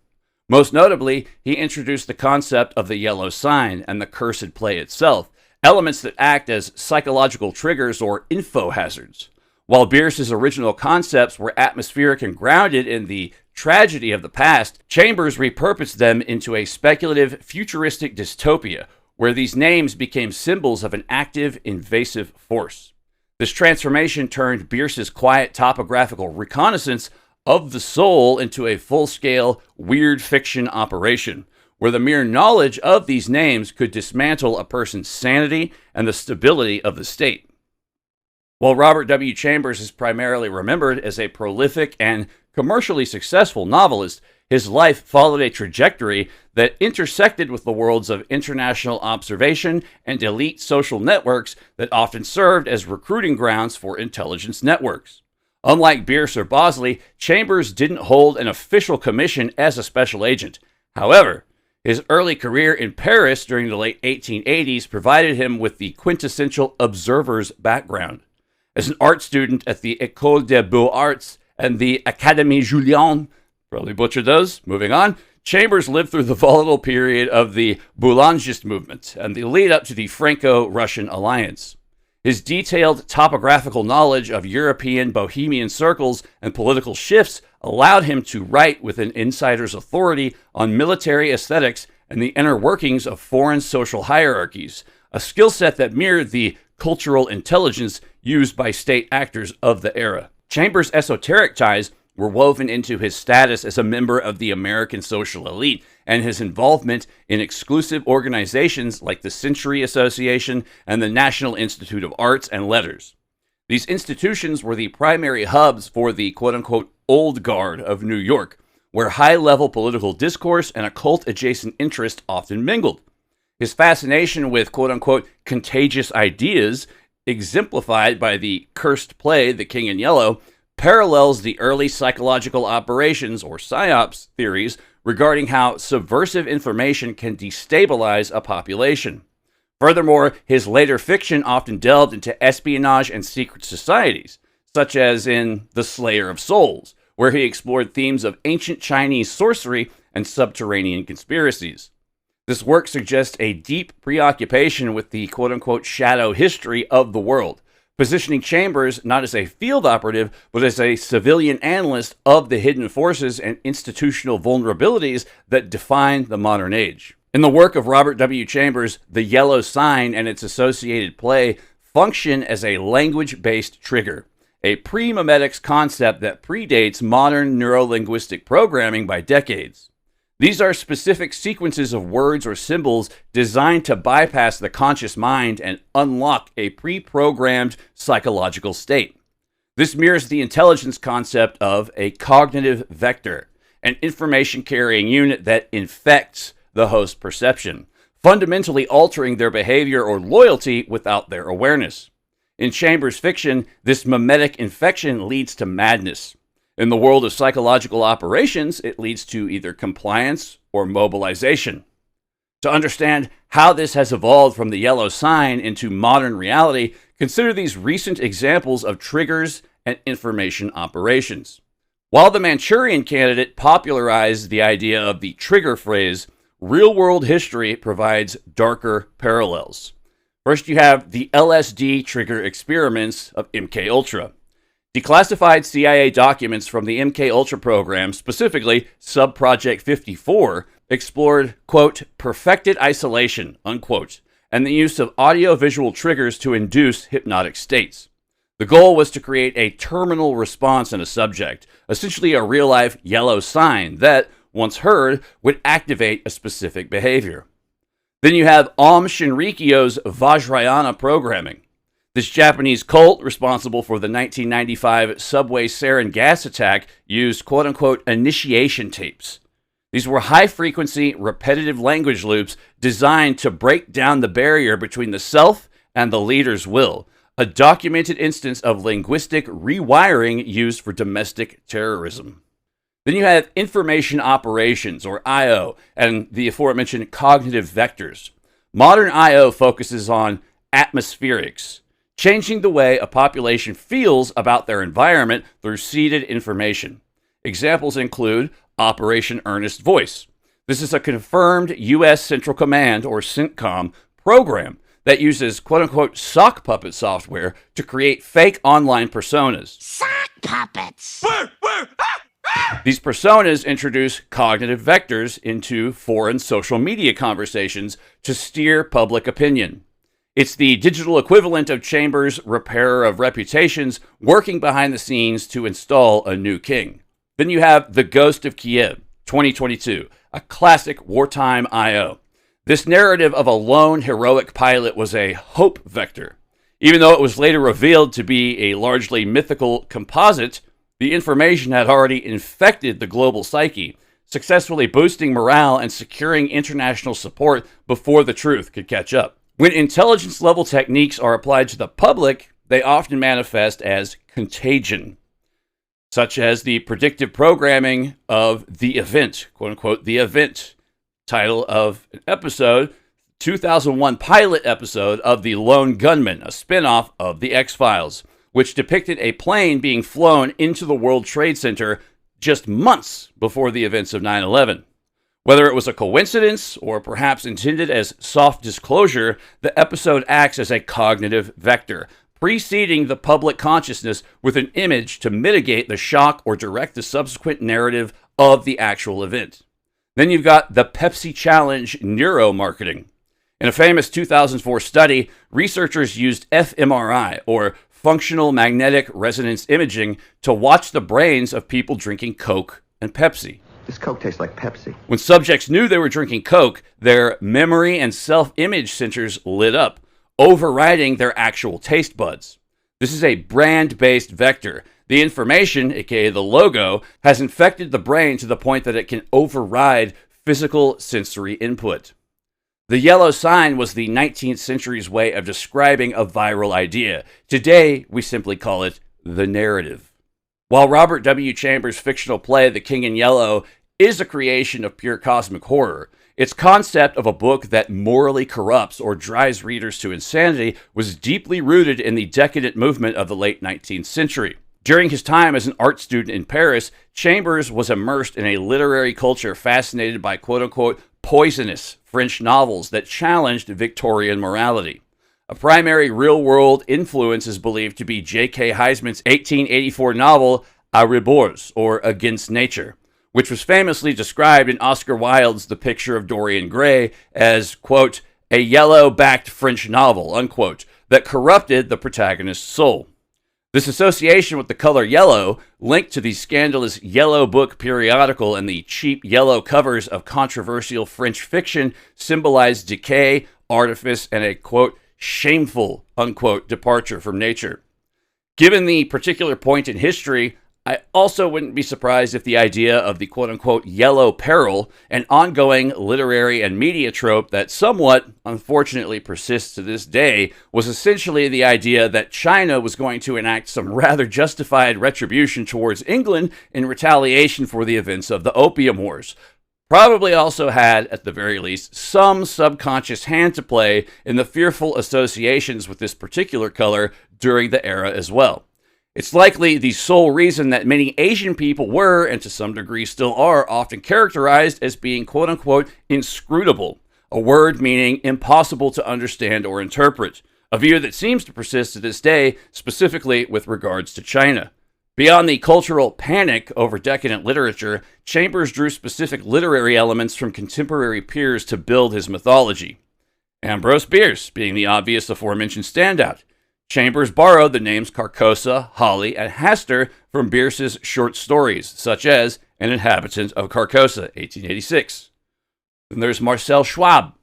Most notably, he introduced the concept of the yellow sign and the cursed play itself, elements that act as psychological triggers or info hazards. While Bierce's original concepts were atmospheric and grounded in the tragedy of the past, Chambers repurposed them into a speculative, futuristic dystopia, where these names became symbols of an active, invasive force. This transformation turned Bierce's quiet topographical reconnaissance of the soul into a full-scale, weird fiction operation, where the mere knowledge of these names could dismantle a person's sanity and the stability of the state. While Robert W. Chambers is primarily remembered as a prolific and commercially successful novelist, his life followed a trajectory that intersected with the worlds of international observation and elite social networks that often served as recruiting grounds for intelligence networks. Unlike Bierce or Bosley, Chambers didn't hold an official commission as a special agent. However, his early career in Paris during the late 1880s provided him with the quintessential observer's background. As an art student at the École des Beaux-Arts and the Académie Julian, probably butchered those, moving on, Chambers lived through the volatile period of the Boulangist movement and the lead up to the Franco-Russian alliance. His detailed topographical knowledge of European bohemian circles and political shifts allowed him to write with an insider's authority on military aesthetics and the inner workings of foreign social hierarchies, a skill set that mirrored the cultural intelligence used by state actors of the era. Chambers' esoteric ties were woven into his status as a member of the American social elite and his involvement in exclusive organizations like the Century Association and the National Institute of Arts and Letters. These institutions were the primary hubs for the quote-unquote old guard of New York, where high-level political discourse and occult-adjacent interests often mingled. His fascination with quote-unquote contagious ideas, exemplified by the cursed play The King in Yellow, parallels the early psychological operations, or psyops, theories regarding how subversive information can destabilize a population. Furthermore, his later fiction often delved into espionage and secret societies, such as in The Slayer of Souls, where he explored themes of ancient Chinese sorcery and subterranean conspiracies. This work suggests a deep preoccupation with the quote-unquote shadow history of the world, positioning Chambers not as a field operative, but as a civilian analyst of the hidden forces and institutional vulnerabilities that define the modern age. In the work of Robert W. Chambers, the yellow sign and its associated play function as a language-based trigger, a pre-memetics concept that predates modern neurolinguistic programming by decades. These are specific sequences of words or symbols designed to bypass the conscious mind and unlock a pre-programmed psychological state. This mirrors the intelligence concept of a cognitive vector, an information-carrying unit that infects the host's perception, fundamentally altering their behavior or loyalty without their awareness. In Chambers' fiction, this memetic infection leads to madness. In the world of psychological operations, it leads to either compliance or mobilization. To understand how this has evolved from the yellow sign into modern reality, consider these recent examples of triggers and information operations. While the Manchurian Candidate popularized the idea of the trigger phrase, real-world history provides darker parallels. First, you have the LSD trigger experiments of MKUltra. Declassified CIA documents from the MKUltra program, specifically Subproject 54, explored, quote, perfected isolation, unquote, and the use of audio-visual triggers to induce hypnotic states. The goal was to create a terminal response in a subject, essentially a real-life yellow sign that, once heard, would activate a specific behavior. Then you have Om Shinrikyo's Vajrayana programming. This Japanese cult, responsible for the 1995 subway sarin gas attack, used quote-unquote initiation tapes. These were high-frequency, repetitive language loops designed to break down the barrier between the self and the leader's will, a documented instance of linguistic rewiring used for domestic terrorism. Then you have information operations, or I.O., and the aforementioned cognitive vectors. Modern I.O. focuses on atmospherics, changing the way a population feels about their environment through seeded information. Examples include Operation Earnest Voice. This is a confirmed U.S. Central Command, or CENTCOM, program that uses quote-unquote sock puppet software to create fake online personas. Sock puppets! These personas introduce cognitive vectors into foreign social media conversations to steer public opinion. It's the digital equivalent of Chambers' repairer of reputations working behind the scenes to install a new king. Then you have The Ghost of Kiev, 2022, a classic wartime I.O. This narrative of a lone heroic pilot was a hope vector. Even though it was later revealed to be a largely mythical composite, the information had already infected the global psyche, successfully boosting morale and securing international support before the truth could catch up. When intelligence-level techniques are applied to the public, they often manifest as contagion, such as the predictive programming of The Event, quote-unquote, The Event, title of an episode, 2001 pilot episode of The Lone Gunman, a spin-off of The X-Files, which depicted a plane being flown into the World Trade Center just months before the events of 9/11. Whether it was a coincidence or perhaps intended as soft disclosure, the episode acts as a cognitive vector, preceding the public consciousness with an image to mitigate the shock or direct the subsequent narrative of the actual event. Then you've got the Pepsi Challenge neuromarketing. In a famous 2004 study, researchers used fMRI, or functional magnetic resonance imaging to watch the brains of people drinking Coke and Pepsi. This Coke tastes like Pepsi. When subjects knew they were drinking Coke, their memory and self-image centers lit up, overriding their actual taste buds. This is a brand-based vector. The information, aka the logo, has infected the brain to the point that it can override physical sensory input. The yellow sign was the 19th century's way of describing a viral idea. Today, we simply call it the narrative. While Robert W. Chambers' fictional play The King in Yellow is a creation of pure cosmic horror, its concept of a book that morally corrupts or drives readers to insanity was deeply rooted in the decadent movement of the late 19th century. During his time as an art student in Paris, Chambers was immersed in a literary culture fascinated by quote-unquote poisonous French novels that challenged Victorian morality. A primary real-world influence is believed to be J.K. Heisman's 1884 novel A Rebours, or Against Nature, which was famously described in Oscar Wilde's The Picture of Dorian Gray as, quote, a yellow-backed French novel, unquote, that corrupted the protagonist's soul. This association with the color yellow, linked to the scandalous Yellow Book periodical and the cheap yellow covers of controversial French fiction, symbolized decay, artifice, and a, quote, shameful, unquote, departure from nature. Given the particular point in history, I also wouldn't be surprised if the idea of the quote-unquote yellow peril, an ongoing literary and media trope that somewhat, unfortunately, persists to this day, was essentially the idea that China was going to enact some rather justified retribution towards England in retaliation for the events of the Opium Wars. Probably also had, at the very least, some subconscious hand to play in the fearful associations with this particular color during the era as well. It's likely the sole reason that many Asian people were, and to some degree still are, often characterized as being quote-unquote inscrutable, a word meaning impossible to understand or interpret, a view that seems to persist to this day, specifically with regards to China. Beyond the cultural panic over decadent literature, Chambers drew specific literary elements from contemporary peers to build his mythology. Ambrose Bierce being the obvious aforementioned standout. Chambers borrowed the names Carcosa, Holly, and Hastur from Bierce's short stories, such as An Inhabitant of Carcosa, 1886. Then there's Marcel Schwab,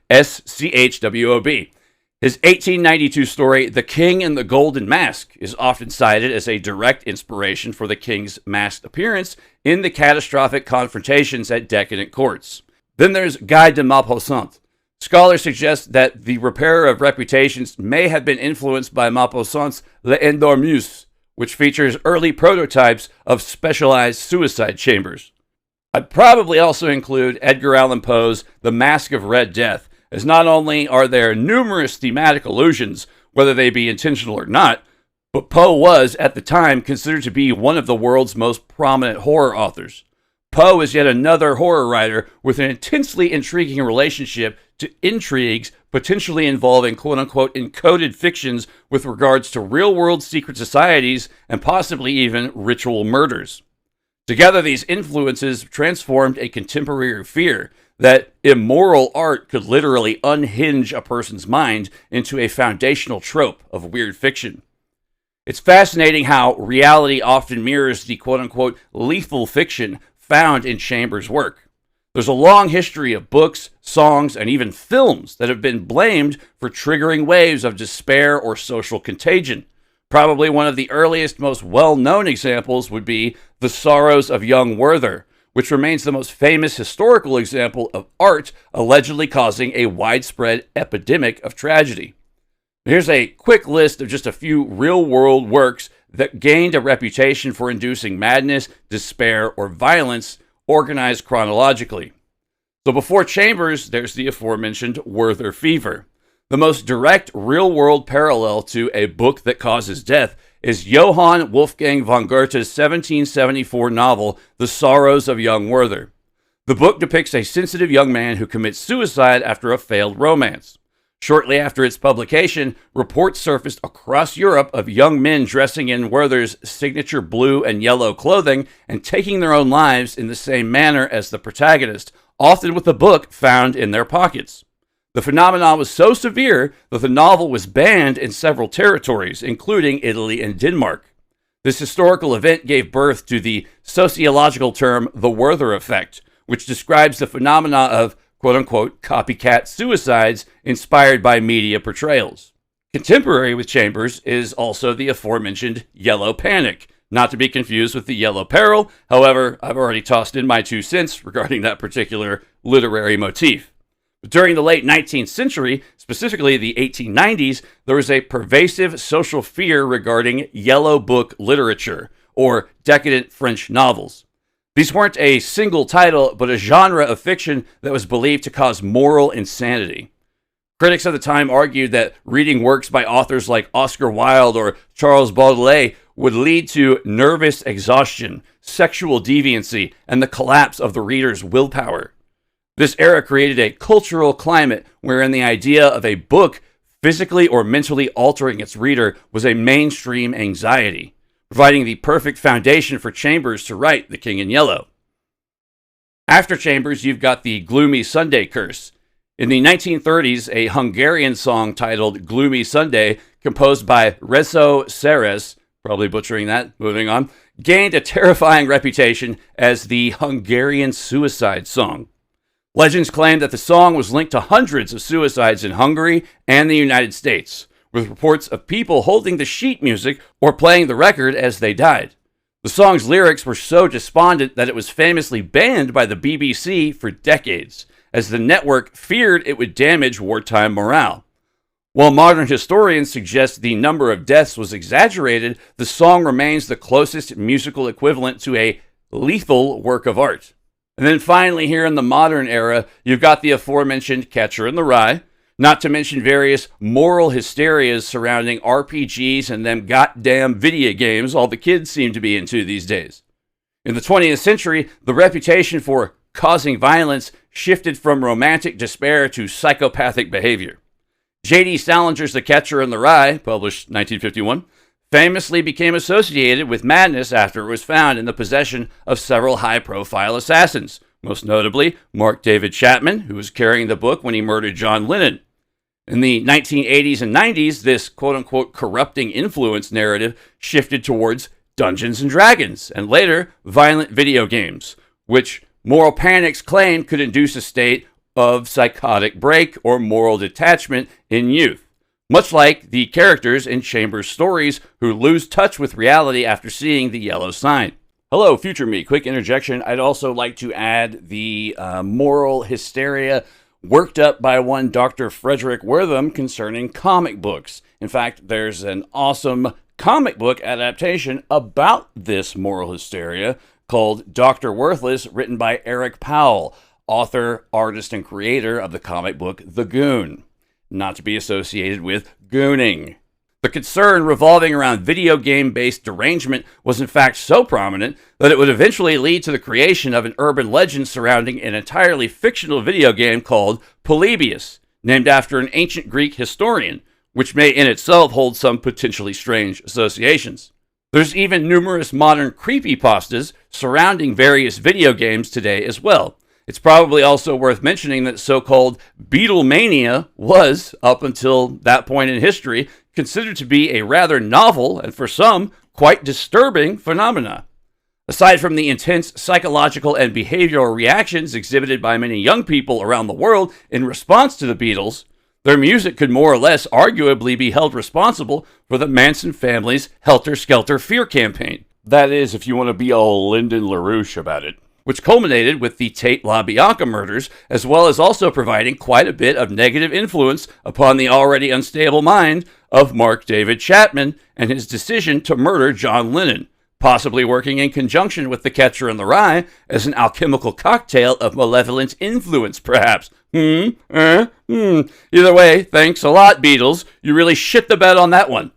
S-C-H-W-O-B. His 1892 story, The King in the Golden Mask, is often cited as a direct inspiration for the king's masked appearance in the catastrophic confrontations at decadent courts. Then there's Guy de Maupassant. Scholars suggest that the repairer of reputations may have been influenced by Maupassant's L'Endormeuse, which features early prototypes of specialized suicide chambers. I'd probably also include Edgar Allan Poe's The Mask of Red Death, as not only are there numerous thematic allusions, whether they be intentional or not, but Poe was, at the time, considered to be one of the world's most prominent horror authors. Poe is yet another horror writer with an intensely intriguing relationship to intrigues potentially involving quote-unquote encoded fictions with regards to real-world secret societies and possibly even ritual murders. Together, these influences transformed a contemporary fear that immoral art could literally unhinge a person's mind into a foundational trope of weird fiction. It's fascinating how reality often mirrors the quote-unquote lethal fiction found in Chambers' work. There's a long history of books, songs, and even films that have been blamed for triggering waves of despair or social contagion. Probably one of the earliest, most well-known examples would be The Sorrows of Young Werther, which remains the most famous historical example of art allegedly causing a widespread epidemic of tragedy. Here's a quick list of just a few real-world works that gained a reputation for inducing madness, despair, or violence, organized chronologically. So before Chambers, there's the aforementioned Werther fever. The most direct real-world parallel to A Book That Causes Death is Johann Wolfgang von Goethe's 1774 novel, The Sorrows of Young Werther. The book depicts a sensitive young man who commits suicide after a failed romance. Shortly after its publication, reports surfaced across Europe of young men dressing in Werther's signature blue and yellow clothing and taking their own lives in the same manner as the protagonist, often with the book found in their pockets. The phenomenon was so severe that the novel was banned in several territories, including Italy and Denmark. This historical event gave birth to the sociological term the Werther effect, which describes the phenomena of quote-unquote copycat suicides inspired by media portrayals. Contemporary with Chambers is also the aforementioned Yellow Panic, not to be confused with the Yellow Peril. However, I've already tossed in my 2 cents regarding that particular literary motif. But during the late 19th century, specifically the 1890s, there was a pervasive social fear regarding yellow book literature, or decadent French novels. These weren't a single title, but a genre of fiction that was believed to cause moral insanity. Critics of the time argued that reading works by authors like Oscar Wilde or Charles Baudelaire would lead to nervous exhaustion, sexual deviancy, and the collapse of the reader's willpower. This era created a cultural climate wherein the idea of a book physically or mentally altering its reader was a mainstream anxiety, providing the perfect foundation for Chambers to write The King in Yellow. After Chambers, you've got the Gloomy Sunday Curse. In the 1930s, a Hungarian song titled Gloomy Sunday, composed by Rezo Seres, probably butchering that, moving on, gained a terrifying reputation as the Hungarian suicide song. Legends claim that the song was linked to hundreds of suicides in Hungary and the United States, with reports of people holding the sheet music or playing the record as they died. The song's lyrics were so despondent that it was famously banned by the BBC for decades, as the network feared it would damage wartime morale. While modern historians suggest the number of deaths was exaggerated, the song remains the closest musical equivalent to a lethal work of art. And then finally, here in the modern era, you've got the aforementioned Catcher in the Rye, not to mention various moral hysterias surrounding RPGs and them goddamn video games all the kids seem to be into these days. In the 20th century, the reputation for causing violence shifted from romantic despair to psychopathic behavior. J.D. Salinger's The Catcher in the Rye, published 1951, famously became associated with madness after it was found in the possession of several high-profile assassins, most notably Mark David Chapman, who was carrying the book when he murdered John Lennon. In the 1980s and 90s, this quote-unquote corrupting influence narrative shifted towards Dungeons and Dragons, and later, violent video games, which moral panics claimed could induce a state of psychotic break or moral detachment in youth, much like the characters in Chambers' stories who lose touch with reality after seeing the yellow sign. Hello, future me. Quick interjection. I'd also like to add the moral hysteria worked up by one Dr. Frederick Wertham concerning comic books. In fact, there's an awesome comic book adaptation about this moral hysteria called Dr. Worthless, written by Eric Powell, author, artist, and creator of the comic book The Goon, not to be associated with gooning. The concern revolving around video game-based derangement was in fact so prominent that it would eventually lead to the creation of an urban legend surrounding an entirely fictional video game called Polybius, named after an ancient Greek historian, which may in itself hold some potentially strange associations. There's even numerous modern creepypastas surrounding various video games today as well. It's probably also worth mentioning that so-called Beatlemania was, up until that point in history, considered to be a rather novel, and for some, quite disturbing phenomena. Aside from the intense psychological and behavioral reactions exhibited by many young people around the world in response to the Beatles, their music could more or less arguably be held responsible for the Manson family's Helter Skelter fear campaign. That is, if you want to be all Lyndon LaRouche about it. Which culminated with the Tate LaBianca murders, as well as also providing quite a bit of negative influence upon the already unstable mind of Mark David Chapman and his decision to murder John Lennon, possibly working in conjunction with The Catcher in the Rye as an alchemical cocktail of malevolent influence, perhaps. Either way, thanks a lot, Beatles. You really shit the bed on that one.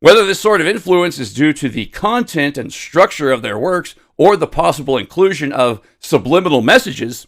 Whether this sort of influence is due to the content and structure of their works or the possible inclusion of subliminal messages,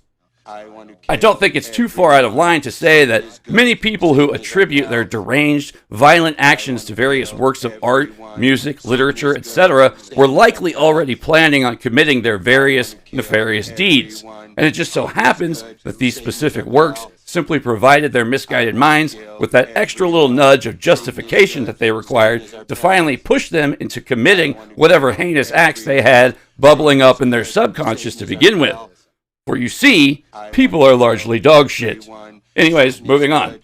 I don't think it's too far out of line to say that many people who attribute their deranged, violent actions to various works of art, music, literature, etc. were likely already planning on committing their various nefarious deeds. And it just so happens that these specific works simply provided their misguided minds with that extra little nudge of justification that they required to finally push them into committing whatever heinous acts they had bubbling up in their subconscious to begin with. For you see, people are largely dog shit. Anyways, moving on.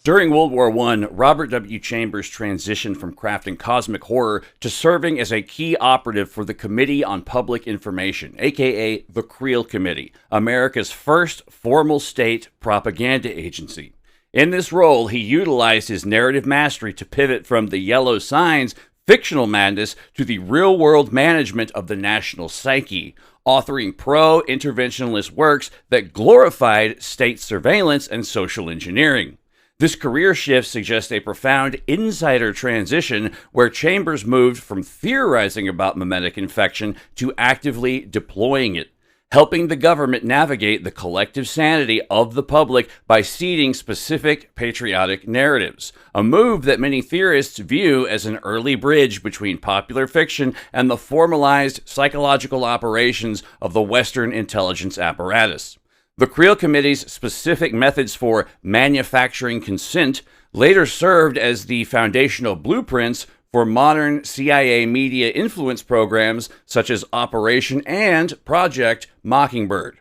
During World War I, Robert W. Chambers transitioned from crafting cosmic horror to serving as a key operative for the Committee on Public Information, aka the Creel Committee, America's first formal state propaganda agency. In this role, he utilized his narrative mastery to pivot from the yellow signs, fictional madness, to the real-world management of the national psyche, authoring pro-interventionist works that glorified state surveillance and social engineering. This career shift suggests a profound insider transition where Chambers moved from theorizing about memetic infection to actively deploying it, helping the government navigate the collective sanity of the public by seeding specific patriotic narratives, a move that many theorists view as an early bridge between popular fiction and the formalized psychological operations of the Western intelligence apparatus. The Creel Committee's specific methods for manufacturing consent later served as the foundational blueprints for modern CIA media influence programs such as Operation and Project Mockingbird.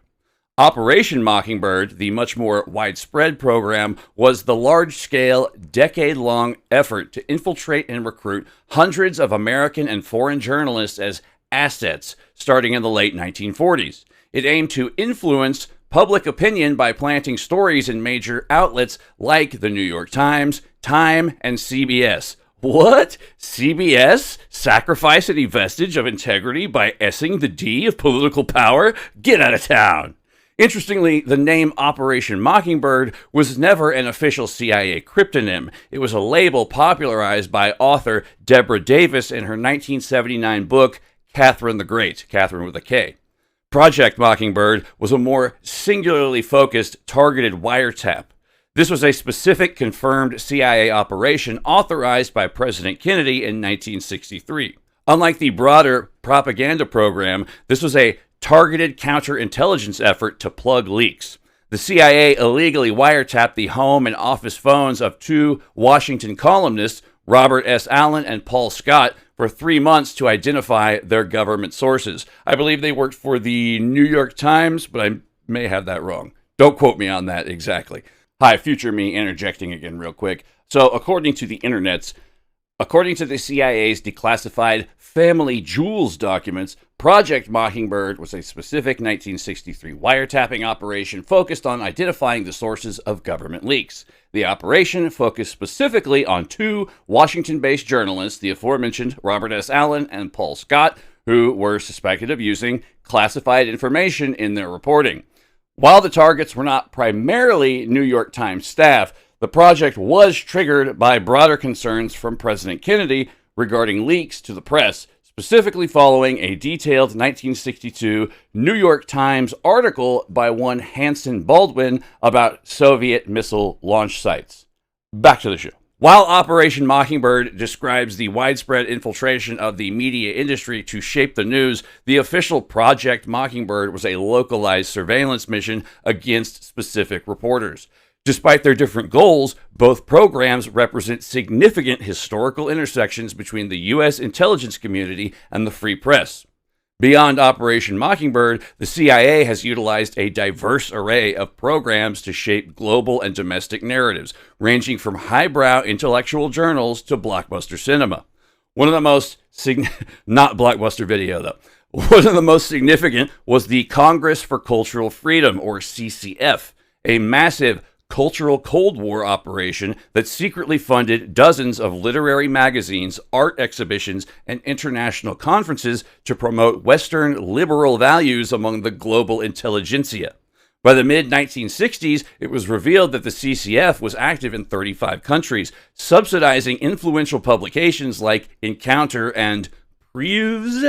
Operation Mockingbird, the much more widespread program, was the large-scale, decade-long effort to infiltrate and recruit hundreds of American and foreign journalists as assets starting in the late 1940s. It aimed to influence public opinion by planting stories in major outlets like the New York Times, Time, and CBS. What? CBS? Sacrifice any vestige of integrity by essing the D of political power? Get out of town! Interestingly, the name Operation Mockingbird was never an official CIA cryptonym. It was a label popularized by author Deborah Davis in her 1979 book, Catherine the Great, Catherine with a K. Project Mockingbird was a more singularly focused, targeted wiretap. This was a specific confirmed CIA operation authorized by President Kennedy in 1963. Unlike the broader propaganda program, this was a targeted counterintelligence effort to plug leaks. The CIA illegally wiretapped the home and office phones of two Washington columnists, Robert S. Allen and Paul Scott, for 3 months to identify their government sources. I believe they worked for the New York Times, but I may have that wrong. Don't quote me on that exactly. Hi, future me interjecting again real quick. So, according to the internets, according to the CIA's declassified Family Jewels documents, Project Mockingbird was a specific 1963 wiretapping operation focused on identifying the sources of government leaks. The operation focused specifically on two Washington-based journalists, the aforementioned Robert S. Allen and Paul Scott, who were suspected of using classified information in their reporting. While the targets were not primarily New York Times staff, the project was triggered by broader concerns from President Kennedy regarding leaks to the press, specifically following a detailed 1962 New York Times article by one Hanson Baldwin about Soviet missile launch sites. Back to the show. While Operation Mockingbird describes the widespread infiltration of the media industry to shape the news, the official Project Mockingbird was a localized surveillance mission against specific reporters. Despite their different goals, both programs represent significant historical intersections between the U.S. intelligence community and the free press. Beyond Operation Mockingbird, the CIA has utilized a diverse array of programs to shape global and domestic narratives, ranging from highbrow intellectual journals to blockbuster cinema. One of the most not blockbuster video though. One of the most significant was the Congress for Cultural Freedom, or CCF, a massive cultural Cold War operation that secretly funded dozens of literary magazines, art exhibitions, and international conferences to promote Western liberal values among the global intelligentsia. By the mid-1960s, it was revealed that the CCF was active in 35 countries, subsidizing influential publications like Encounter and Preuves,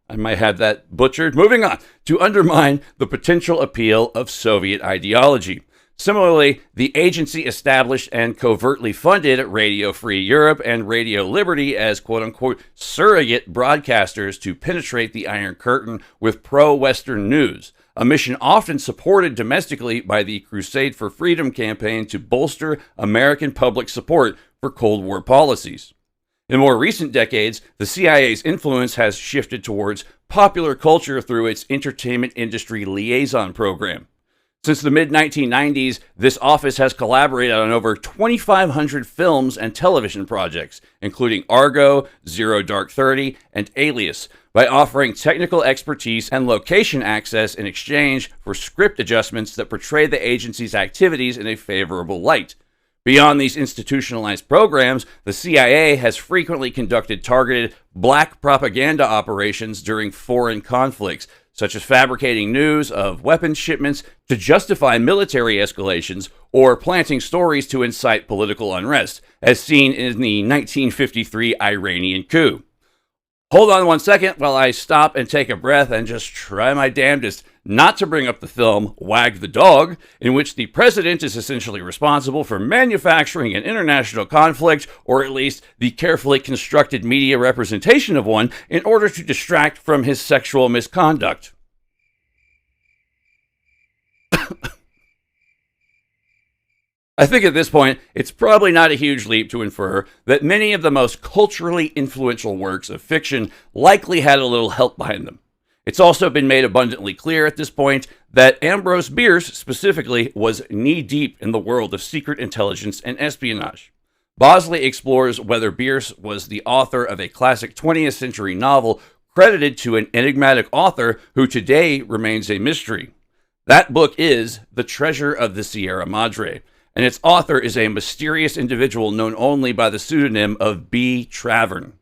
I might have that butchered, moving on, to undermine the potential appeal of Soviet ideology. Similarly, the agency established and covertly funded Radio Free Europe and Radio Liberty as quote-unquote surrogate broadcasters to penetrate the Iron Curtain with pro-Western news, a mission often supported domestically by the Crusade for Freedom campaign to bolster American public support for Cold War policies. In more recent decades, the CIA's influence has shifted towards popular culture through its entertainment industry liaison program. Since the mid-1990s, this office has collaborated on over 2,500 films and television projects, including Argo, Zero Dark 30, and Alias, by offering technical expertise and location access in exchange for script adjustments that portray the agency's activities in a favorable light. Beyond these institutionalized programs, the CIA has frequently conducted targeted black propaganda operations during foreign conflicts, such as fabricating news of weapons shipments to justify military escalations or planting stories to incite political unrest, as seen in the 1953 Iranian coup. Hold on one second while I stop and take a breath and just try my damnedest not to bring up the film Wag the Dog, in which the president is essentially responsible for manufacturing an international conflict, or at least the carefully constructed media representation of one, in order to distract from his sexual misconduct. I think at this point, it's probably not a huge leap to infer that many of the most culturally influential works of fiction likely had a little help behind them. It's also been made abundantly clear at this point that Ambrose Bierce specifically was knee-deep in the world of secret intelligence and espionage. Bosley explores whether Bierce was the author of a classic 20th century novel credited to an enigmatic author who today remains a mystery. That book is The Treasure of the Sierra Madre, and its author is a mysterious individual known only by the pseudonym of B. Travern.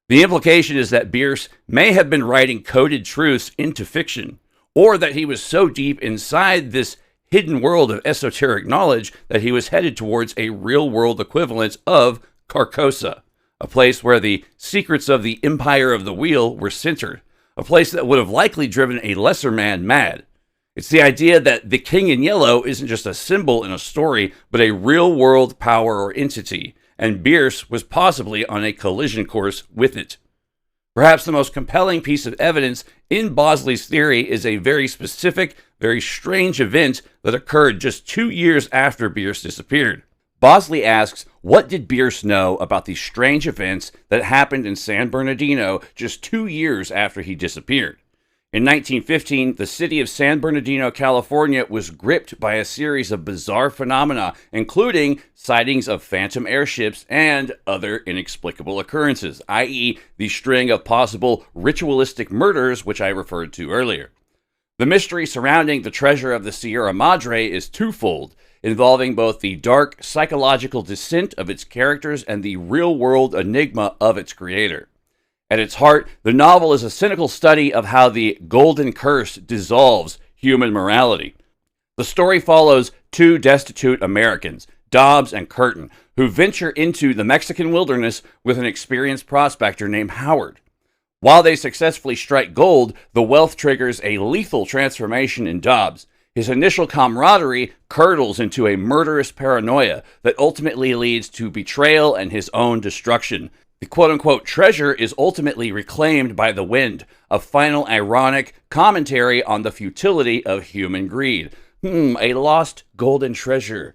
The implication is that Bierce may have been writing coded truths into fiction, or that he was so deep inside this hidden world of esoteric knowledge that he was headed towards a real-world equivalent of Carcosa, a place where the secrets of the Empire of the Wheel were centered, a place that would have likely driven a lesser man mad. It's the idea that the King in Yellow isn't just a symbol in a story, but a real-world power or entity, and Bierce was possibly on a collision course with it. Perhaps the most compelling piece of evidence in Bosley's theory is a very specific, very strange event that occurred just 2 years after Bierce disappeared. Bosley asks, what did Bierce know about the strange events that happened in San Bernardino just 2 years after he disappeared? In 1915, the city of San Bernardino, California, was gripped by a series of bizarre phenomena, including sightings of phantom airships and other inexplicable occurrences, i.e., the string of possible ritualistic murders which I referred to earlier. The mystery surrounding the treasure of the Sierra Madre is twofold, involving both the dark psychological descent of its characters and the real-world enigma of its creator. At its heart, the novel is a cynical study of how the golden curse dissolves human morality. The story follows two destitute Americans, Dobbs and Curtin, who venture into the Mexican wilderness with an experienced prospector named Howard. While they successfully strike gold, the wealth triggers a lethal transformation in Dobbs. His initial camaraderie curdles into a murderous paranoia that ultimately leads to betrayal and his own destruction. The quote-unquote treasure is ultimately reclaimed by the wind, a final ironic commentary on the futility of human greed. A lost golden treasure.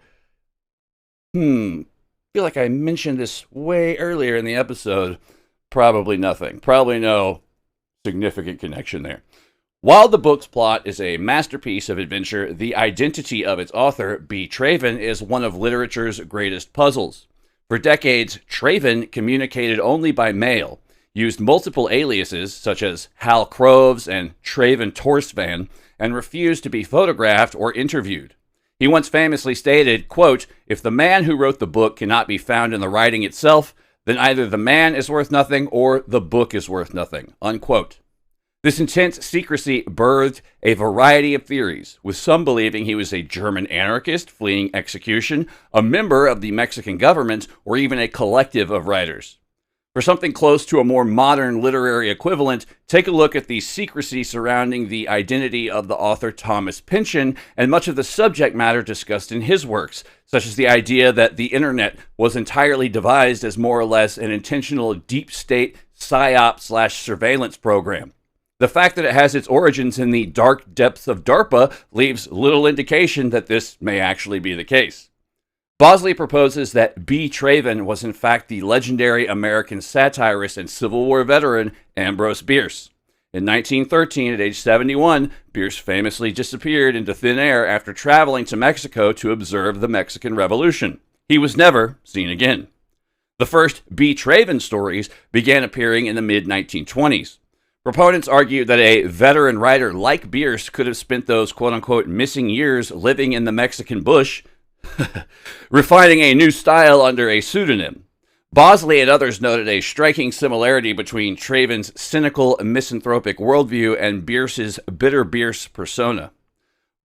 I feel like I mentioned this way earlier in the episode. Probably nothing. Probably no significant connection there. While the book's plot is a masterpiece of adventure, the identity of its author, B. Travern, is one of literature's greatest puzzles. For decades, Travern communicated only by mail, used multiple aliases such as Hal Croves and Travern Torsvan, and refused to be photographed or interviewed. He once famously stated, quote, "If the man who wrote the book cannot be found in the writing itself, then either the man is worth nothing or the book is worth nothing," unquote. This intense secrecy birthed a variety of theories, with some believing he was a German anarchist fleeing execution, a member of the Mexican government, or even a collective of writers. For something close to a more modern literary equivalent, take a look at the secrecy surrounding the identity of the author Thomas Pynchon and much of the subject matter discussed in his works, such as the idea that the internet was entirely devised as more or less an intentional deep state psyop/surveillance program. The fact that it has its origins in the dark depths of DARPA leaves little indication that this may actually be the case. Bosley proposes that B. Traven was in fact the legendary American satirist and Civil War veteran Ambrose Bierce. In 1913, at age 71, Bierce famously disappeared into thin air after traveling to Mexico to observe the Mexican Revolution. He was never seen again. The first B. Traven stories began appearing in the mid-1920s. Proponents argue that a veteran writer like Bierce could have spent those quote-unquote missing years living in the Mexican bush, refining a new style under a pseudonym. Bosley and others noted a striking similarity between Traven's cynical, misanthropic worldview and Bierce's bitter Bierce persona.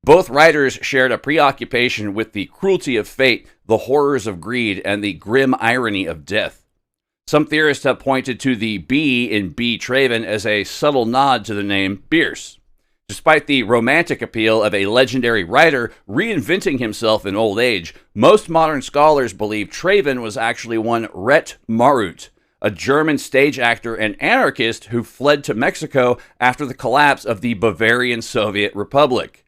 Both writers shared a preoccupation with the cruelty of fate, the horrors of greed, and the grim irony of death. Some theorists have pointed to the B in B. Traven as a subtle nod to the name Bierce. Despite the romantic appeal of a legendary writer reinventing himself in old age, most modern scholars believe Traven was actually one Rhett Marut, a German stage actor and anarchist who fled to Mexico after the collapse of the Bavarian Soviet Republic.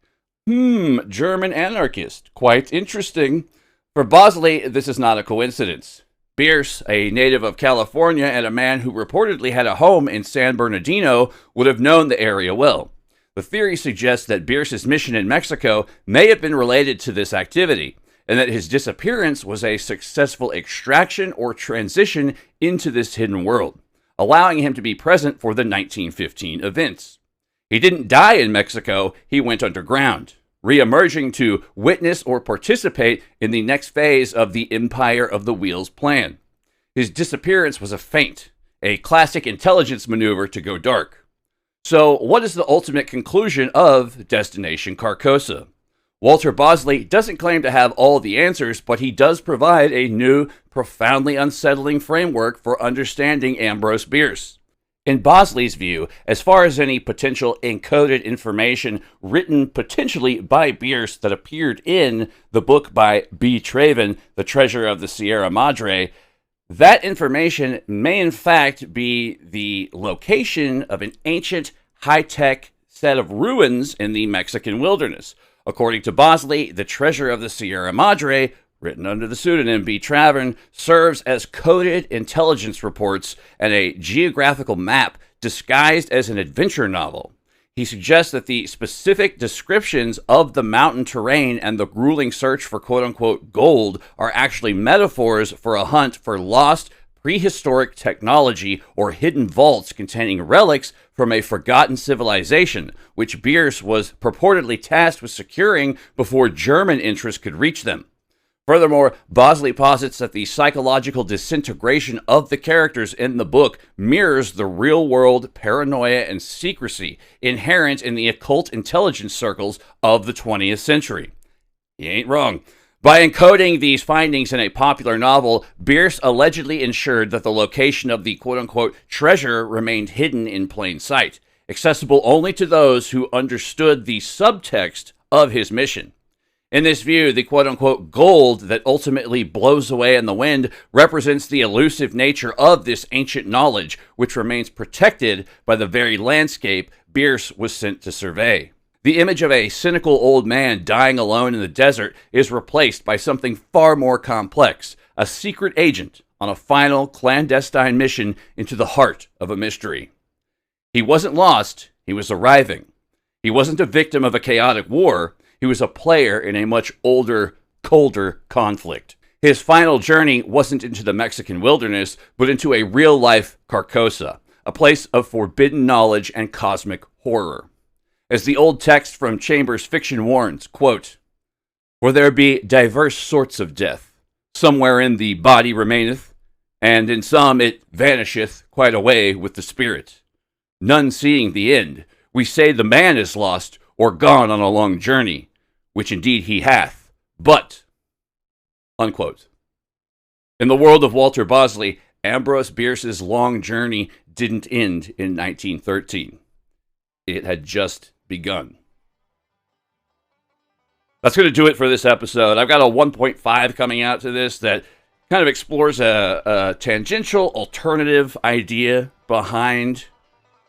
German anarchist. Quite interesting. For Bosley, this is not a coincidence. Bierce, a native of California and a man who reportedly had a home in San Bernardino, would have known the area well. The theory suggests that Bierce's mission in Mexico may have been related to this activity, and that his disappearance was a successful extraction or transition into this hidden world, allowing him to be present for the 1915 events. He didn't die in Mexico, he went underground, re-emerging to witness or participate in the next phase of the Empire of the Wheels plan. His disappearance was a feint, a classic intelligence maneuver to go dark. So, what is the ultimate conclusion of Destination Carcosa? Walter Bosley doesn't claim to have all the answers, but he does provide a new, profoundly unsettling framework for understanding Ambrose Bierce. In Bosley's view, as far as any potential encoded information written potentially by Bierce that appeared in the book by B. Traven, The Treasure of the Sierra Madre, that information may in fact be the location of an ancient, high-tech set of ruins in the Mexican wilderness. According to Bosley, the Treasure of the Sierra Madre, written under the pseudonym B. Traven, serves as coded intelligence reports and a geographical map disguised as an adventure novel. He suggests that the specific descriptions of the mountain terrain and the grueling search for quote-unquote gold are actually metaphors for a hunt for lost prehistoric technology or hidden vaults containing relics from a forgotten civilization, which Bierce was purportedly tasked with securing before German interests could reach them. Furthermore, Bosley posits that the psychological disintegration of the characters in the book mirrors the real-world paranoia and secrecy inherent in the occult intelligence circles of the 20th century. He ain't wrong. By encoding these findings in a popular novel, Bierce allegedly ensured that the location of the quote-unquote treasure remained hidden in plain sight, accessible only to those who understood the subtext of his mission. In this view, the quote-unquote gold that ultimately blows away in the wind represents the elusive nature of this ancient knowledge, which remains protected by the very landscape Bierce was sent to survey. The image of a cynical old man dying alone in the desert is replaced by something far more complex, a secret agent on a final clandestine mission into the heart of a mystery. He wasn't lost, he was arriving. He wasn't a victim of a chaotic war, he was a player in a much older, colder conflict. His final journey wasn't into the Mexican wilderness, but into a real-life Carcosa, a place of forbidden knowledge and cosmic horror. As the old text from Chambers' fiction warns, quote, "For there be diverse sorts of death. Some wherein the body remaineth, and in some it vanisheth quite away with the spirit. None seeing the end, we say the man is lost or gone on a long journey, which indeed he hath, but," unquote. In the world of Walter Bosley, Ambrose Bierce's long journey didn't end in 1913. It had just begun. That's going to do it for this episode. I've got a 1.5 coming out to this that kind of explores a tangential alternative idea behind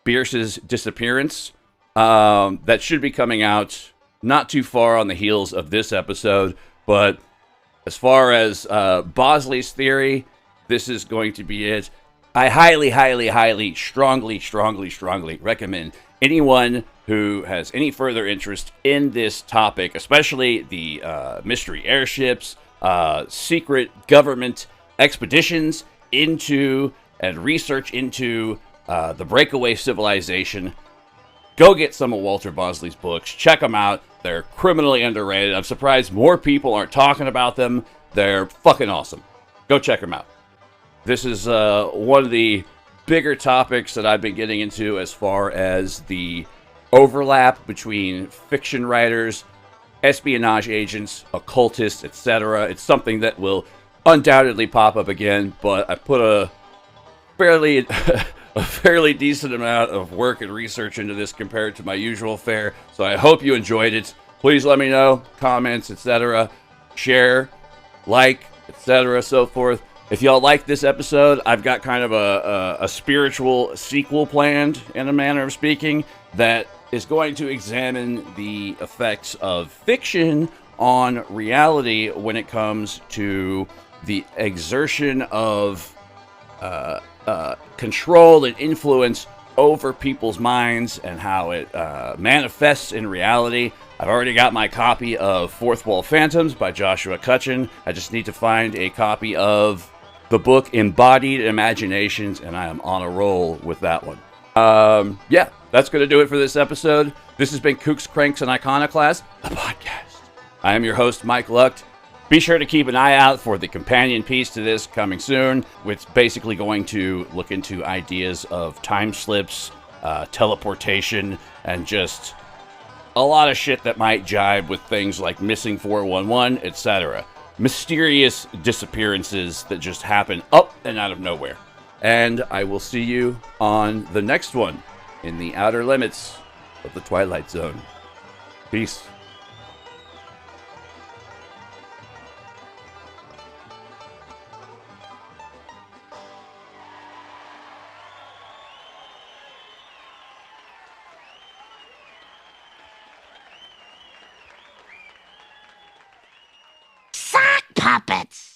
Bierce's disappearance that should be coming out not too far on the heels of this episode. But as far as Bosley's theory, this is going to be it. I highly, strongly recommend anyone who has any further interest in this topic, especially the mystery airships, secret government expeditions into and research into the breakaway civilization, go get some of Walter Bosley's books. Check them out. They're criminally underrated. I'm surprised more people aren't talking about them. They're fucking awesome. Go check them out. This is one of the bigger topics that I've been getting into as far as the overlap between fiction writers, espionage agents, occultists, etc. It's something that will undoubtedly pop up again, but I put a fairly decent amount of work and research into this compared to my usual fare, so I hope you enjoyed it. Please let me know, comments, etc. Share, like, etc., so forth. If y'all like this episode, I've got kind of a spiritual sequel planned, in a manner of speaking, that is going to examine the effects of fiction on reality when it comes to the exertion of control and influence over people's minds and how it manifests in reality. I've already got my copy of Fourth Wall Phantoms by Joshua Cutchin. I just need to find a copy of the book Embodied Imaginations, and I am on a roll with that one. Yeah, that's going to do it for this episode. This has been Kooks, Cranks, and Iconoclasts, the podcast. I am your host, Mike Lucht. Be sure to keep an eye out for the companion piece to this coming soon, which is basically going to look into ideas of time slips, teleportation, and just a lot of shit that might jibe with things like missing 411, etc. Mysterious disappearances that just happen up and out of nowhere. And I will see you on the next one in the outer limits of the Twilight Zone. Peace. Sock puppets!